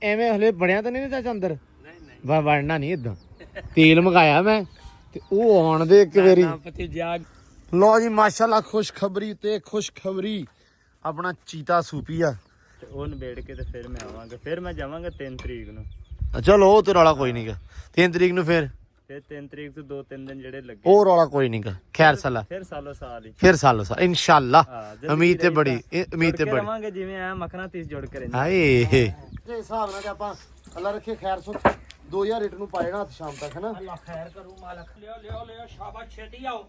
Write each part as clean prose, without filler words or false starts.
ਐਵੇਂ ਹਲੇ ਬਣਿਆ ਤਾਂ ਨਹੀਂ ਚਾਚਾ ਅੰਦਰ ਵੜਨਾ ਨਹੀਂ ਇਦਾਂ ਤੇਲ ਮੰਗਾਇਆ ਮੈਂ ਤੇ ਉਹ ਆਉਣ ਦੇ ਇੱਕ ਵਾਰੀ ਲੋ ਜੀ ਮਾਸ਼ਾਅੱਲਾ ਖੁਸ਼ਖਬਰੀ ਤੇ ਖੁਸ਼ਖਬਰੀ ਆਪਣਾ ਚੀਤਾ ਸੂਪੀ ਆ ਤੇ ਉਹ ਨਵੇੜ ਕੇ ਤੇ ਫਿਰ ਮੈਂ ਆਵਾਂਗਾ ਫਿਰ ਮੈਂ ਜਾਵਾਂਗਾ 3 ਤਰੀਕ ਨੂੰ ਚਲੋ ਉਹ ਤੇ ਰੌਲਾ ਕੋਈ ਨਹੀਂਗਾ 3 ਤਰੀਕ ਨੂੰ ਫਿਰ 3 ਤਰੀਕ ਤੋਂ 2-3 ਦਿਨ ਜਿਹੜੇ ਲੱਗੇ ਉਹ ਰੌਲਾ ਕੋਈ ਨਹੀਂਗਾ ਖੈਰ ਸਲਾ ਫਿਰ ਸਾਲੋ ਸਾਲ ਹੀ ਫਿਰ ਸਾਲੋ ਸਾਲ ਇਨਸ਼ਾਅੱਲਾ ਉਮੀਦ ਤੇ ਬੜੀ ਉਮੀਦ ਤੇ ਬੜੀ ਰਵਾਂਗੇ ਜਿਵੇਂ ਆ ਮੱਖਣਾ 30 ਜੋੜ ਕੇ ਰਹਿੰਦੇ ਹਾਏ ਦੇ ਹਿਸਾਬ ਨਾਲ ਆਪਾਂ ਅੱਲਾ ਰੱਖੇ ਖੈਰ ਸੁਖ 2000 ਰੇਟ ਨੂੰ ਪਾਏ ਨਾ ਸ਼ਾਮ ਤੱਕ ਹੈ ਅੱਲਾ ਖੈਰ ਕਰੂ ਮਾਲਕ ਲਿਓ ਸ਼ਾਬਾਸ਼ ਛੇਤੀ ਆਓ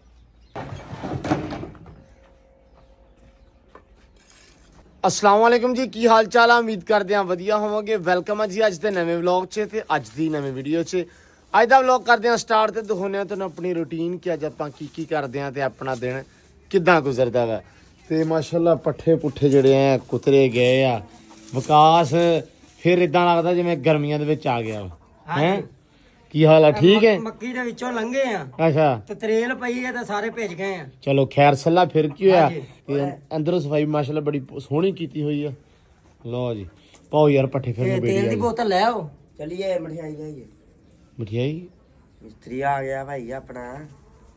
अस्सलाम वालेकुम जी की हाल चाल है उम्मीद करते हैं वधिया होवोगे वेलकम है जी अज के नवे व्लॉग च ते अज दी नवी वीडियो च अज दा व्लॉग करते हैं स्टार्ट ते दिखाने तुहानू अपनी रूटीन कि अज आपां की करते हैं ते अपना दिन किदां गुजरदा वा ते माशाअल्लाह पट्ठे पुट्ठे जिहड़े आ कुतरे गए आ विकास फिर इदां लगदा जिवें गर्मियां दे विच आ गया वा हैं की हाल है ठीक है मक्की दे विचों लंघे आ अच्छा ते तरेल पई है ते सारे भेज गए आ चलो खैर सल्ला फिर की होया ते अंदरों सफाई माशाल्लाह बड़ी सोहनी कीती हुई है लो जी पाओ यार पट्ठे फिर में तेल दी बोतल ले आओ चलिए मठियाई जाइए मिठाई मिस्त्री आ गया भाई अपना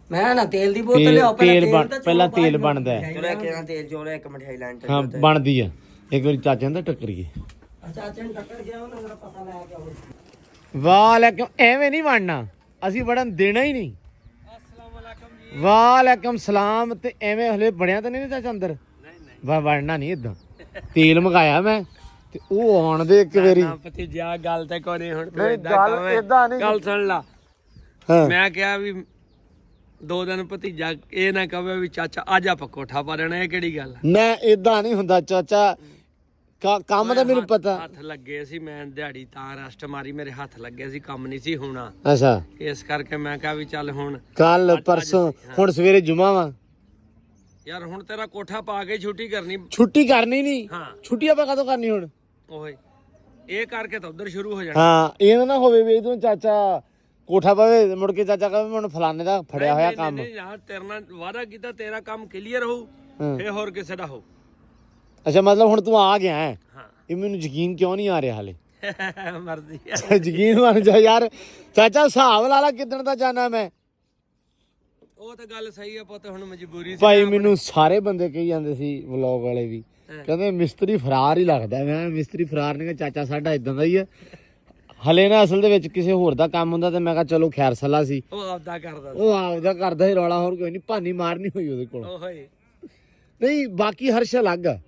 मैं ना तेल दी बोतल ले आओ पहला तेल बनदा है चलो एक तेल जोड़ो एक मिठाई लाइन चलो हां बनदी है एक बार चाचा ने टक्करिए चाचा ने टक्कर गया ना मेरा पता लगा के आओ वालेकुम एवें नहीं बनना ਅਸੀਂ ਵੜਨ ਦੇਣਾ ਹੀ ਨਹੀਂ अस्सलाम वालेकुम जी वालेकुम सलाम ਤੇ ਐਵੇਂ ਹਲੇ ਬਣਿਆ ਤਾਂ ਨਹੀਂ ਚਾਚਾ ਅੰਦਰ ਨਹੀਂ ਵੜਨਾ ਨਹੀਂ ਇਦਾਂ ਤੇਲ ਮੰਗਾਇਆ ਮੈਂ ਤੇ ਉਹ ਆਉਣ ਦੇ ਇੱਕ ਵਾਰੀ ਭਤੀਜਾ ਗੱਲ ਤੇ ਕੋਈ ਨਹੀਂ ਹੁਣ ਤੂੰ ਗੱਲ ਇਦਾਂ ਨਹੀਂ ਗੱਲ ਸੁਣ ਲਾ ਮੈਂ ਕਿਹਾ ਵੀ 2 ਦਿਨ ਭਤੀਜਾ ਇਹ ਨਾ ਕਹੇ ਵੀ ਚਾਚਾ ਅੱਜ ਆਪਾਂ ਕੋਠਾ ਪਾ ਲੈਣਾ ਇਹ ਕਿਹੜੀ ਗੱਲ ਨਾ ਇਦਾਂ ਨਹੀਂ ਹੁੰਦਾ ਚਾਚਾ ਕੰਮ ਤਾਂ ਮੈਨੂੰ ਪਤਾ ਹੱਥ ਲੱਗੇ ਸੀ ਮੈਂ ਦਿਹਾੜੀ ਤਾਂ ਰੈਸਟ ਮਾਰੀ ਮੇਰੇ ਹੱਥ ਲੱਗੇ ਸੀ ਕੰਮ ਨਹੀਂ ਸੀ ਹੋਣਾ ਅੱਛਾ ਇਸ ਕਰਕੇ ਮੈਂ ਕਿਹਾ ਵੀ ਚੱਲ ਹੁਣ ਕੱਲ ਪਰਸੋਂ ਹੁਣ ਸਵੇਰੇ ਜੁਮਾ ਵਾ ਯਾਰ ਹੁਣ ਤੇਰਾ ਕੋਠਾ ਪਾ ਕੇ ਛੁੱਟੀ ਕਰਨੀ ਛੁੱਟੀ ਕਰਨੀ ਨਹੀਂ ਹਾਂ ਛੁੱਟੀ ਆਪਾਂ ਕਦੋਂ ਕਰਨੀ ਹੁਣ ਓਏ ਇਹ ਕਰਕੇ ਤਾਂ ਉਧਰ ਸ਼ੁਰੂ ਹੋ ਜਾਣਾ ਹਾਂ ਇਹ ਨਾ ਹੋਵੇ ਵੀ ਇਦੋਂ ਚਾਚਾ ਕੋਠਾ ਪਾਵੇ ਮੁੜ ਕੇ ਚਾਚਾ ਕਹੇ ਮੈਨੂੰ ਫਲਾਣੇ ਦਾ ਫੜਿਆ ਹੋਇਆ ਕੰਮ ਨਹੀਂ ਯਾਰ ਤੇਰੇ ਨਾਲ ਵਾਅਦਾ ਕੀਤਾ ਤੇਰਾ ਕੰਮ ਕਲੀਅਰ ਹੋਊ ਫੇਰ ਹੋਰ ਕਿਸੇ ਦਾ ਹੋਊ ਅੱਛਾ ਮਤਲਬ ਹੁਣ ਤੂੰ ਆ ਗਿਆ ਹੈ ਹਾਂ ਇਹ ਮੈਨੂੰ ਯਕੀਨ ਕਿਉਂ ਨਹੀਂ ਆ ਰਿਹਾ ਹਾਲੇ ਮਰਦੀ ਯਕੀਨ ਬਣ ਜਾ ਯਾਰ ਚਾਚਾ ਹਿਸਾਬ ਲਾ ਲਾ ਕਿੱਦਣ ਦਾ ਜਾਣਾ ਮੈਂ ਉਹ ਤਾਂ ਗੱਲ ਸਹੀ ਆ ਪੁੱਤ ਹੁਣ ਮਜਬੂਰੀ ਸੀ ਭਾਈ ਮੈਨੂੰ ਸਾਰੇ ਬੰਦੇ ਕਹੀ ਜਾਂਦੇ ਸੀ ਵਲੌਗ ਵਾਲੇ ਵੀ ਕਹਿੰਦੇ ਮਿਸਤਰੀ ਫਰਾਰ ਹੀ ਲੱਗਦਾ ਮੈਂ ਮਿਸਤਰੀ ਫਰਾਰ ਨਹੀਂ ਚਾਚਾ ਸਾਡਾ ਇਦਾਂ ਦਾ ਹੀ ਆ ਹਲੇ ਨਾ ਅਸਲ ਦੇ ਵਿੱਚ ਕਿਸੇ ਹੋਰ ਦਾ ਕੰਮ ਹੁੰਦਾ ਤੇ ਮੈਂ ਕਿਹਾ ਚਲੋ ਖੈਰ ਸੱਲਾ ਸੀ ਉਹ ਆਪਦਾ ਕਰਦਾ ਸੀ ਰੌਲਾ ਹੋਰ ਕੋਈ ਨਹੀਂ ਭਾਨੀ ਮਾਰਨੀ ਹੋਈ ਉਹਦੇ ਕੋਲ ਓਏ ਨਹੀਂ ਬਾਕੀ ਹਰਸ਼ ਅਲੱਗ ਆ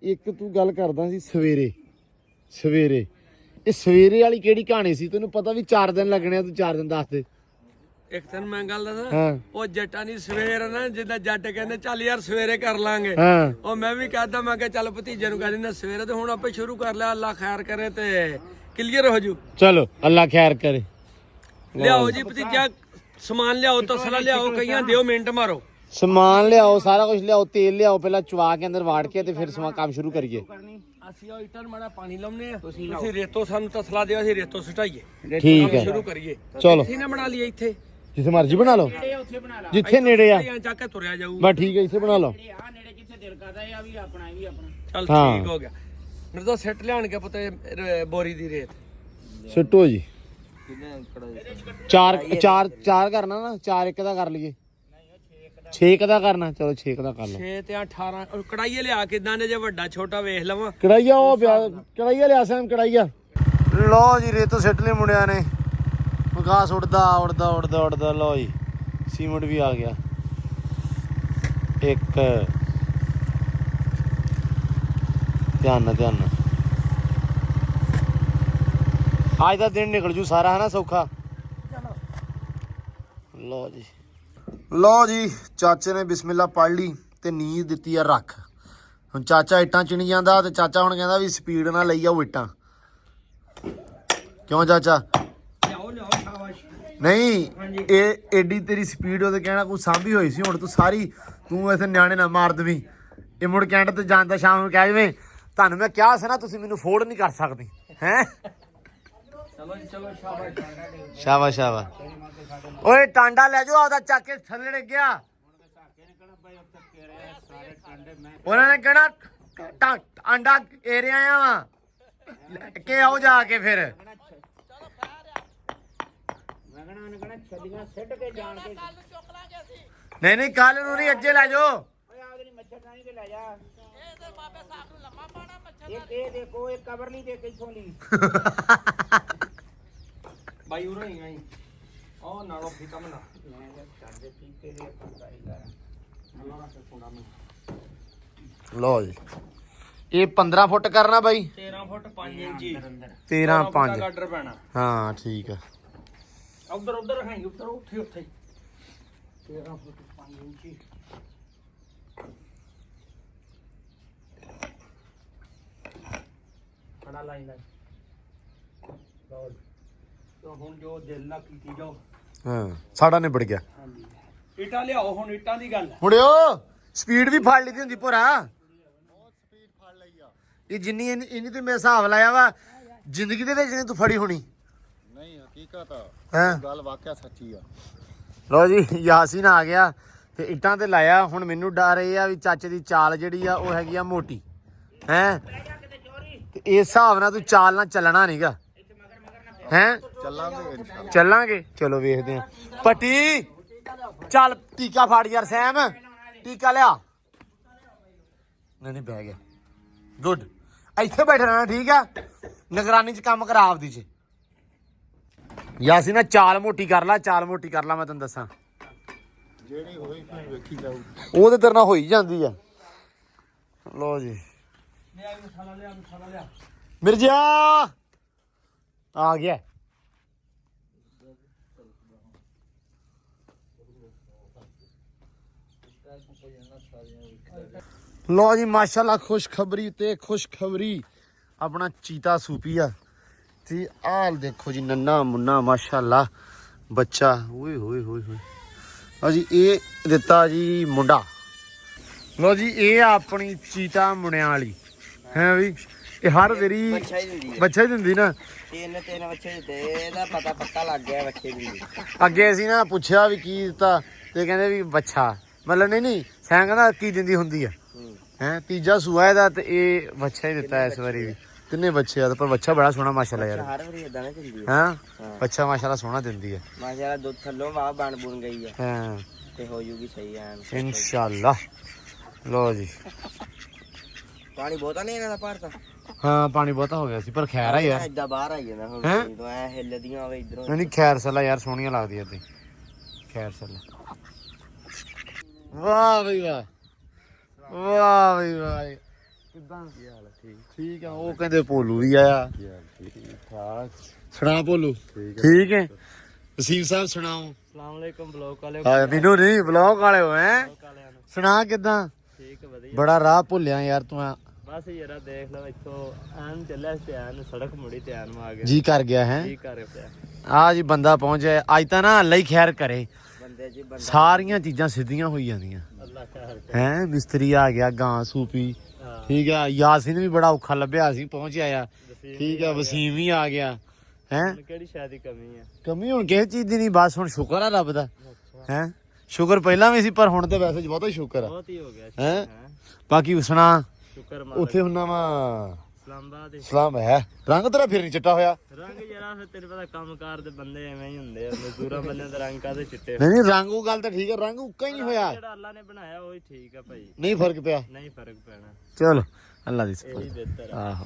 ਇੱਕ ਤੂੰ ਗੱਲ ਕਰਦਾ ਸੀ ਸਵੇਰੇ ਇਹ ਸਵੇਰੇ ਵਾਲੀ ਕਿਹੜੀ ਕਹਾਣੀ ਸੀ ਤੈਨੂੰ ਪਤਾ ਵੀ 4 ਦਿਨ ਲੱਗਣੇ ਆ ਤੂੰ 4 ਦਿਨ ਦੱਸ ਦੇ ਇੱਕ ਦਿਨ ਮੈਂ ਗੱਲ ਦੱਸਾਂ ਹਾਂ ਉਹ ਜੱਟਾਂ ਦੀ ਸਵੇਰ ਨਾ ਜਿੱਦਾਂ ਜੱਟ ਕਹਿੰਦੇ ਚੱਲ ਯਾਰ ਸਵੇਰੇ ਕਰ ਲਾਂਗੇ ਹਾਂ ਉਹ ਮੈਂ ਵੀ ਕਹਦਾ ਮੈਂ ਕਿਹਾ ਚੱਲ ਭਤੀਜੇ ਨੂੰ ਕਹਿੰਦੇ ਨਾ ਸਵੇਰੇ ਤੇ ਹੁਣ ਆਪੇ ਸ਼ੁਰੂ ਕਰ ਲਿਆ ਅੱਲਾ ਖੈਰ ਕਰੇ ਤੇ ਕਲੀਅਰ ਹੋ ਜੂ ਚਲੋ ਅੱਲਾ ਖੈਰ ਕਰੇ ਲਿਆਓ ਜੀ ਭਤੀਜਾ ਸਮਾਨ ਲਿਆਓ ਤਸਲਾ ਲਿਆਓ ਕਈਆਂ ਦਿਓ ਮਿੰਟ ਮਾਰੋ ਸਮਾਨ ਲਿਆਓ ਸਾਰਾ ਕੁਝ ਲਿਆਓ ਤੇਲ ਲਿਆਓ ਪਹਿਲਾਂ ਚਵਾ ਕੇ ਅੰਦਰ ਵਾੜ ਕੇ ਤੇ ਫਿਰ ਕੰਮ ਸ਼ੁਰੂ ਕਰੀਏ ਅਸੀਂ ਉਹ ਇੱਟਾਂ ਮਾੜਾ ਪਾਣੀ ਲਾਉਨੇ ਆ ਤੁਸੀਂ ਰੇਤੋਂ ਸਾਨੂੰ ਤਸਲਾ ਦਿਓ ਅਸੀਂ ਰੇਤੋਂ ਸੁਟਾਈਏ ਠੀਕ ਹੈ ਸ਼ੁਰੂ ਕਰੀਏ ਚਲੋ ਇੱਥੇ ਨਾ ਬਣਾ ਲਈਏ ਇੱਥੇ ਜਿੱਥੇ ਮਰਜ਼ੀ ਬਣਾ ਲਓ ਜਿੱਥੇ ਨੇੜੇ ਆ ਐਂ ਚੱਕ ਕੇ ਤੁਰਿਆ ਜਾਊ ਬਸ ਠੀਕ ਹੈ ਇੱਥੇ ਬਣਾ ਲਓ ਚੱਲ ਠੀਕ ਹੋ ਗਿਆ ਮੇਰੇ ਤੋਂ ਸਿੱਟ ਲਿਆਣ ਕੇ ਪੁੱਤੇ ਬੋਰੀ ਦੀ ਰੇਤ ਸਿੱਟੋ ਜੀ ਚਾਰ ਕਰਨਾ ਨਾ 4 ਇੱਕ ਦਾ ਕਰ ਲਈਏ 6 ਦਾ ਕਰਨਾ ਚਲੋ 6 ਦਾ ਕਰ ਲਓ 6 ਤੇ 18 ਕੜਾਈਏ ਲਿਆ ਕਿਦਾਂ ਨੇ ਜੇ ਵੱਡਾ ਛੋਟਾ ਵੇਖ ਲਵਾਂ ਕੜਾਈਆ ਉਹ ਕੜਾਈਆ ਲਿਆ ਸਨ ਕੜਾਈਆ ਲੋ ਜੀ ਰੇਤੋਂ ਸਿੱਟ ਲਈ ਮੁੰਡਿਆਂ ਨੇ ਵਿਕਾਸ ਉੜਦਾ ਲੋ ਜੀ ਸੀਮਟ ਵੀ ਆ ਗਿਆ ਇੱਕ ਧਿਆਨ ਅੱਜ ਦਾ ਦਿਨ ਨਿਕਲ ਜੂ ਸਾਰਾ ਹੈ ਨਾ ਸੌਖਾ ਲੋ ਜੀ ਚਾਚੇ ਨੇ ਬਿਸਮਿਲ੍ਲਾ ਪੜ੍ਹ ਲਈ ਤੇ ਨੀਂਦ ਦਿੱਤੀ ਆ ਰੱਖ ਹੁਣ ਚਾਚਾ ਇੱਟਾਂ ਚਿਣੀ ਜਾਂਦਾ ਤੇ ਚਾਚਾ ਹੁਣ ਕਹਿੰਦਾ ਵੀ ਸਪੀਡ ਨਾਲ ਲਈ ਆਓ ਇੱਟਾਂ ਕਿਉਂ ਚਾਚਾ ਲਿਆਓ ਸ਼ਾਬਾਸ਼ ਨਹੀਂ ਇਹ ਐਡੀ ਤੇਰੀ ਸਪੀਡ ਉਹਦੇ ਕਹਿਣਾ ਕੋਈ ਸਾਂਭੀ ਹੋਈ ਸੀ ਹੁਣ ਤੂੰ ਇੱਥੇ ਨਿਆਣੇ ਨਾ ਮਾਰ ਦੇਵੀਂ ਇਹ ਮੁੜ ਕੈਂਟ ਤੇ ਜਾਂਦਾ ਸ਼ਾਮ ਨੂੰ ਕਹਿ ਜਾਵੇਂ ਤੁਹਾਨੂੰ ਮੈਂ ਕਿਹਾ ਸੀ ਨਾ ਤੁਸੀਂ ਮੈਨੂੰ ਫੋੜ ਨਹੀਂ ਕਰ ਸਕਦੇ ਹੈ ਸ਼ਾਬਾਸ਼ ਓਏ ਟਾਂਡਾ ਲੈ ਜਾਓ ਆਪਦਾ ਚੱਕ ਕੇ ਥੱਲੇ ਡਿੱਗ ਗਿਆ ਉਹਨਾਂ ਨੇ ਕਿਹੜਾ ਆਂਡਾ ਏਰਿਆ ਆ ਲੈ ਕੇ ਆਓ ਜਾ ਕੇ ਫਿਰ। ਮੈਂ ਕਹਣਾ ਉਹਨੇ ਕਹਣਾ ਛੱਲੀਆਂ ਸਿੱਟ ਕੇ ਜਾਣ ਕੇ ਨਹੀਂ ਨਹੀਂ ਕੱਲ ਨੂੰ ਨਹੀਂ ਅੱਜੇ ਲੈ ਜਾਓ। ਓਏ ਆਹ ਜਿਹੜੀ ਮੱਛਰ ਨਹੀਂ ਤੇ ਲੈ ਜਾ ਇਹ ਤੇ ਬਾਬੇ ਸਾਹਿਬ ਨੂੰ ਲੰਮਾ ਪਾਣਾ ਮੱਛਰ ਇਹ ਦੇਖੋ ਇਹ ਕਬਰ ਨਹੀਂ ਦੇ ਕਿੱਥੋਂ ਲਈ ਬਾਈ ਉਰੋਂ ਹੀ ਆਈ ਉਹ ਨਾਲੋਂ ਵੀ ਕੰਮ ਨਾ ਮੈਂ ਕਿਹਾ ਛੱਡ ਦੇ ਪੀਤੇ ਦੇ ਪੰਗਾ ਹੀ ਕਰ ਅੱਲਾਹ ਦਾ ਫੋੜਾ ਮੈਂ ਲਓ ਜੀ ਇਹ 15 ਫੁੱਟ ਕਰਨਾ ਬਾਈ। 13 ਫੁੱਟ 5 ਇੰਚੀ 13 5 ਗਾਡਰ ਪੈਣਾ। ਹਾਂ ਠੀਕ ਆ। ਉਧਰ ਉਧਰ ਹੈ ਉੱਧਰ ਉੱਥੇ ਉੱਥੇ 13 ਫੁੱਟ 5 ਇੰਚੀ ਖੜਾ ਲਾਈਨ ਦਾ ਲਓ ਤੋ ਹੁਣ ਜੋ ਦਿਲ ਨਾਲ ਕੀਤੀ ਜਾਓ। ਹਾਂ ਸਾਡਾ ਨਿਬੜ ਗਿਆ। ਹਾਂਜੀ ਇੱਟਾਂ ਲਿਆਓ ਹੁਣ ਇੱਟਾਂ ਦੀ ਗੱਲ ਮੁੜਿਓ ਸਪੀਡ ਵੀ ਫੜ ਲਈ ਦੀ ਹੁੰਦੀ ਭੋਰਾ। ਇਹ ਜਿੰਨੀ ਇੰਨੀ ਤੇ ਮੈਂ ਹਿਸਾਬ ਲਾਇਆ ਵਾ ਜ਼ਿੰਦਗੀ ਦੇ ਵਿੱਚ ਨਹੀਂ ਤੂੰ ਫੜੀ ਹੋਣੀ। ਨਹੀਂ ਹਕੀਕਤ ਆ ਹਾਂ ਗੱਲ ਵਾਕਿਆ ਸੱਚੀ ਆ। ਲੋ ਜੀ ਯਾਸੀਨ ਆ ਗਿਆ ਤੇ ਇੱਟਾਂ ਤੇ ਲਾਇਆ। ਹੁਣ ਮੈਨੂੰ ਡਰ ਇਹ ਆ ਵੀ ਚਾਚੇ ਦੀ ਚਾਲ ਜਿਹੜੀ ਆ ਉਹ ਹੈਗੀ ਆ ਮੋਟੀ ਹੈ ਤੇ ਇਸ ਹਿਸਾਬ ਨਾਲ ਤੂੰ ਚਾਲ ਨਾਲ ਚੱਲਣਾ ਨਹੀਂਗਾ ਹੈ। ਚੱਲਾਂਗੇ ਇਨਸ਼ਾਅੱਲਾ। ਚੱਲਾਂਗੇ ਚਲੋ ਵੇਖਦੇ ਆ। ਪੱਟੀ ਚੱਲ ਟੀਕਾ ਫੜ ਯਾਰ ਸੈਮ ਟੀਕਾ ਲਿਆ। ਨਹੀਂ ਬਹਿ ਗਿਆ ਗੁੱਡ। ਇੱਥੇ ਬੈਠਾ ਰਹਿਣਾ ਠੀਕ ਆ। ਨਿਗਰਾਨੀ ਚ ਕੰਮ ਕਰਾ ਆਪਦੀ ਚ। ਯਾਸੀਨ ਚਾਲ ਮੋਟੀ ਕਰ ਲਾ ਚਾਲ ਮੋਟੀ ਕਰ ਲਾ ਮੈਂ ਤੈਨੂੰ ਦੱਸਾਂ ਜਿਹੜੀ ਹੋਈ ਫਿਰ ਵੇਖੀ ਜਾਊ। ਉਹ ਤੇ ਤੇਰੇ ਨਾਲ ਹੋਈ ਜਾਂਦੀ ਆ। ਲੋ ਜੀ ਲਿਆ ਮਸਾਲਾ ਲਿਆ ਮਿਰਜਾ ਆ ਗਿਆ। ਲੋ ਜੀ ਮਾਸ਼ਾਅੱਲਾ ਖੁਸ਼ਖਬਰੀ ਤੇ ਖੁਸ਼ਖਬਰੀ ਆਪਣਾ ਚੀਤਾ ਸੂਪੀ ਆ ਤੇ ਆਲ ਦੇਖੋ ਜੀ ਨੰਨਾ ਮੁੰਨਾ ਮਾਸ਼ਾਅੱਲਾ ਬੱਚਾ ਓਏ ਹੋਏ ਹੋਏ ਹੋਏ। ਲਓ ਜੀ ਇਹ ਦਿੱਤਾ ਜੀ ਮੁੰਡਾ। ਲੋ ਜੀ ਇਹ ਆ ਆਪਣੀ ਚੀਤਾ ਮੁੰਡਿਆਂ ਵਾਲੀ ਹੈ ਵੀ। ਇਹ ਹਰ ਵਾਰੀ ਬੱਚਾ ਹੀ ਦਿੰਦੀ ਨਾ। ਤਿੰਨ ਬੱਚੇ ਦਿੱਤੇ ਇਹਦਾ ਪਤਾ ਲੱਗ ਗਿਆ ਬੱਚੇ ਦੀ। ਅੱਗੇ ਅਸੀਂ ਨਾ ਪੁੱਛਿਆ ਵੀ ਕੀ ਦਿੱਤਾ ਤੇ ਕਹਿੰਦੇ ਵੀ ਬੱਚਾ ਮਤਲਬ ਨਹੀਂ ਸੈਂ ਕਹਿੰਦਾ ਕੀ ਦਿੰਦੀ ਹੁੰਦੀ ਆ ਹੈ। ਤੀਜਾ ਸੂਆ ਇਹਦਾ ਤੇ ਇਹ ਬੱਚਾ ਹੀ ਦਿੱਤਾ ਇਸ ਵਾਰੀ ਵੀ। ਤਿੰਨੇ ਬੱਚੇ ਆ ਪਰ ਬੱਚਾ ਬੜਾ ਸੋਹਣਾ ਮਾਸ਼ਾਅੱਲਾ ਯਾਰ। ਹਰ ਵਾਰੀ ਇਦਾਂ ਨਾ ਦਿੰਦੀ ਹਾਂ ਬੱਚਾ ਮਾਸ਼ਾਅੱਲਾ ਸੋਹਣਾ ਦਿੰਦੀ ਆ। ਮਾਸ਼ਾਅੱਲਾ ਦੁੱਧ ਥੱਲੋਂ ਵਾਹ ਬਣ ਬੁਣ ਗਈ ਆ ਹਾਂ ਤੇ ਹੋ ਜੂਗੀ ਸਹੀ ਐਨ ਇਨਸ਼ਾਅੱਲਾ। ਲੋ ਜੀ ਪਾਣੀ ਬਹੁਤਾ ਨਹੀਂ ਇਹਨਾਂ ਦਾ ਭਰਤਾ। ਹਾਂ ਪਾਣੀ ਬਹੁਤਾ ਹੋ ਗਿਆ ਸੀ ਪਰ ਖੈਰ ਆ ਯਾਰ। ਏਦਾਂ ਬਾਹਰ ਆਈ ਜਾਂਦਾ ਹੁਣ ਹੈਂ? ਜਦੋਂ ਐ ਹਿੱਲਦੀਆਂ ਹੋਵੇ ਇਧਰੋਂ। ਨਹੀਂ ਖੈਰ ਸੱਲਾ ਯਾਰ ਸੋਹਣੀਆਂ ਲੱਗਦੀਆਂ ਤੇ ਖੈਰ ਸੱਲਾ। ਵਾਹ ਬਈ ਵਾਹ ਵਾਹ ਬਈ ਵਾਹ। ਕਿੱਦਾਂ ਕੀ ਹਾਲ ਹੈ? ਠੀਕ ਆ। ਉਹ ਕਹਿੰਦੇ ਭੋਲੂ ਵੀ ਆਇਆ। ਸੁਣਾ ਭੋਲੂ ਠੀਕ ਹੈ। ਵਸੀਮ ਸਾਹਿਬ ਸੁਣਾਓ। ਅਸਲਾਮ ਅਲੈਕੁਮ ਬਲੌਕ ਵਾਲੇ ਹਾਂ ਮੈਨੂੰ ਨਹੀਂ ਬਲੌਗ ਵਾਲੇ ਹੋ ਹੈ। ਸੁਣਾ ਕਿੱਦਾਂ? ਠੀਕ ਵਧੀਆ ਬੜਾ ਰਾਹ ਭੁੱਲਿਆ ਯਾਰ ਤੂੰ। ਬਸ ਯਾਰਾ ਦੇਖ ਲਓ ਇੱਥੋਂ ਐਨ ਚੱਲਿਆ ਧਿਆਨ ਸੜਕ ਮੁੜੀ ਧਿਆਨ ਮਾ ਗਿਆ ਜੀ ਕਰ ਗਿਆ ਹੈ। ਕੀ ਕਰ ਪਿਆ ਆ ਜੀ ਬੰਦਾ ਪਹੁੰਚਿਆ ਅੱਜ ਤਾਂ ਨਾ ਅੱਲਾ ਹੀ ਖੈਰ ਕਰੇ। ਬੰਦੇ ਜੀ ਬੰਦਾ ਸਾਰੀਆਂ ਚੀਜ਼ਾਂ ਸਿੱਧੀਆਂ ਹੋਈ ਜਾਂਦੀਆਂ ਅੱਲਾ ਖੈਰ ਹੈ। ਮਿਸਤਰੀ ਆ ਗਿਆ ਗਾਂ ਸੂਪੀ ਠੀਕ ਆ। ਯਾਸੀਨ ਵੀ ਬੜਾ ਔਖਾ ਲੱਭਿਆ ਸੀ ਪਹੁੰਚ ਆਇਆ ਠੀਕ ਆ। ਵਸੀਮ ਵੀ ਆ ਗਿਆ ਹੈ। ਕਿਹੜੀ ਸ਼ਾਇਦ ਦੀ ਕਮੀ ਹੈ ਕਮੀ ਹੁਣ ਕਿਸੇ ਚੀਜ਼ ਦੀ ਨਹੀਂ ਬਸ ਹੁਣ ਸ਼ੁਕਰ ਆ ਰੱਬ ਦਾ ਹੈ। ਸ਼ੁਕਰ ਪਹਿਲਾਂ ਵੀ ਸੀ ਪਰ ਹੁਣ ਤੇ ਵੈਸੇ ਬਹੁਤਾ ਹੀ ਸ਼ੁਕਰ ਆ ਬਹੁਤ ਹੀ ਹੋ ਗਿਆ ਹੈ। ਬਾਕੀ ਸੁਣਾ ਸ਼ੁਕਰ ਉੱਥੇ ਹੁੰਨਾ ਵਾ ਇਸਲਾਮਾਬਾਦ ਸਲਾਮ ਹੈ। ਰੰਗ ਤੇਰਾ ਫਿਰ ਨਹੀਂ ਚਿੱਟਾ ਹੋਇਆ। ਰੰਗ ਯਾਰਾ ਫਿਰ ਤੇਰੇ ਪਤਾ ਕੰਮਕਾਰ ਦੇ ਬੰਦੇ ਐਵੇਂ ਹੀ ਹੁੰਦੇ ਆ ਮਜ਼ਦੂਰਾਂ ਬੰਦੇ ਦੇ ਰੰਗ ਕਾਦੇ ਚਿੱਟੇ ਨਹੀਂ ਰੰਗ ਉਹ ਗੱਲ ਤਾਂ ਠੀਕ ਹੈ। ਰੰਗ ਉੱਕਾ ਹੀ ਨਹੀਂ ਹੋਇਆ। ਜਿਹੜਾ ਅੱਲਾ ਨੇ ਬਣਾਇਆ ਉਹ ਹੀ ਠੀਕ ਆ ਭਾਈ ਨਹੀਂ ਫਰਕ ਪਿਆ। ਨਹੀਂ ਫਰਕ ਪੈਣਾ ਚਲੋ ਅੱਲਾ ਦੀ ਇਹੀ ਸਿਫਤ। ਬਿਹਤਰ ਆ ਆਹੋ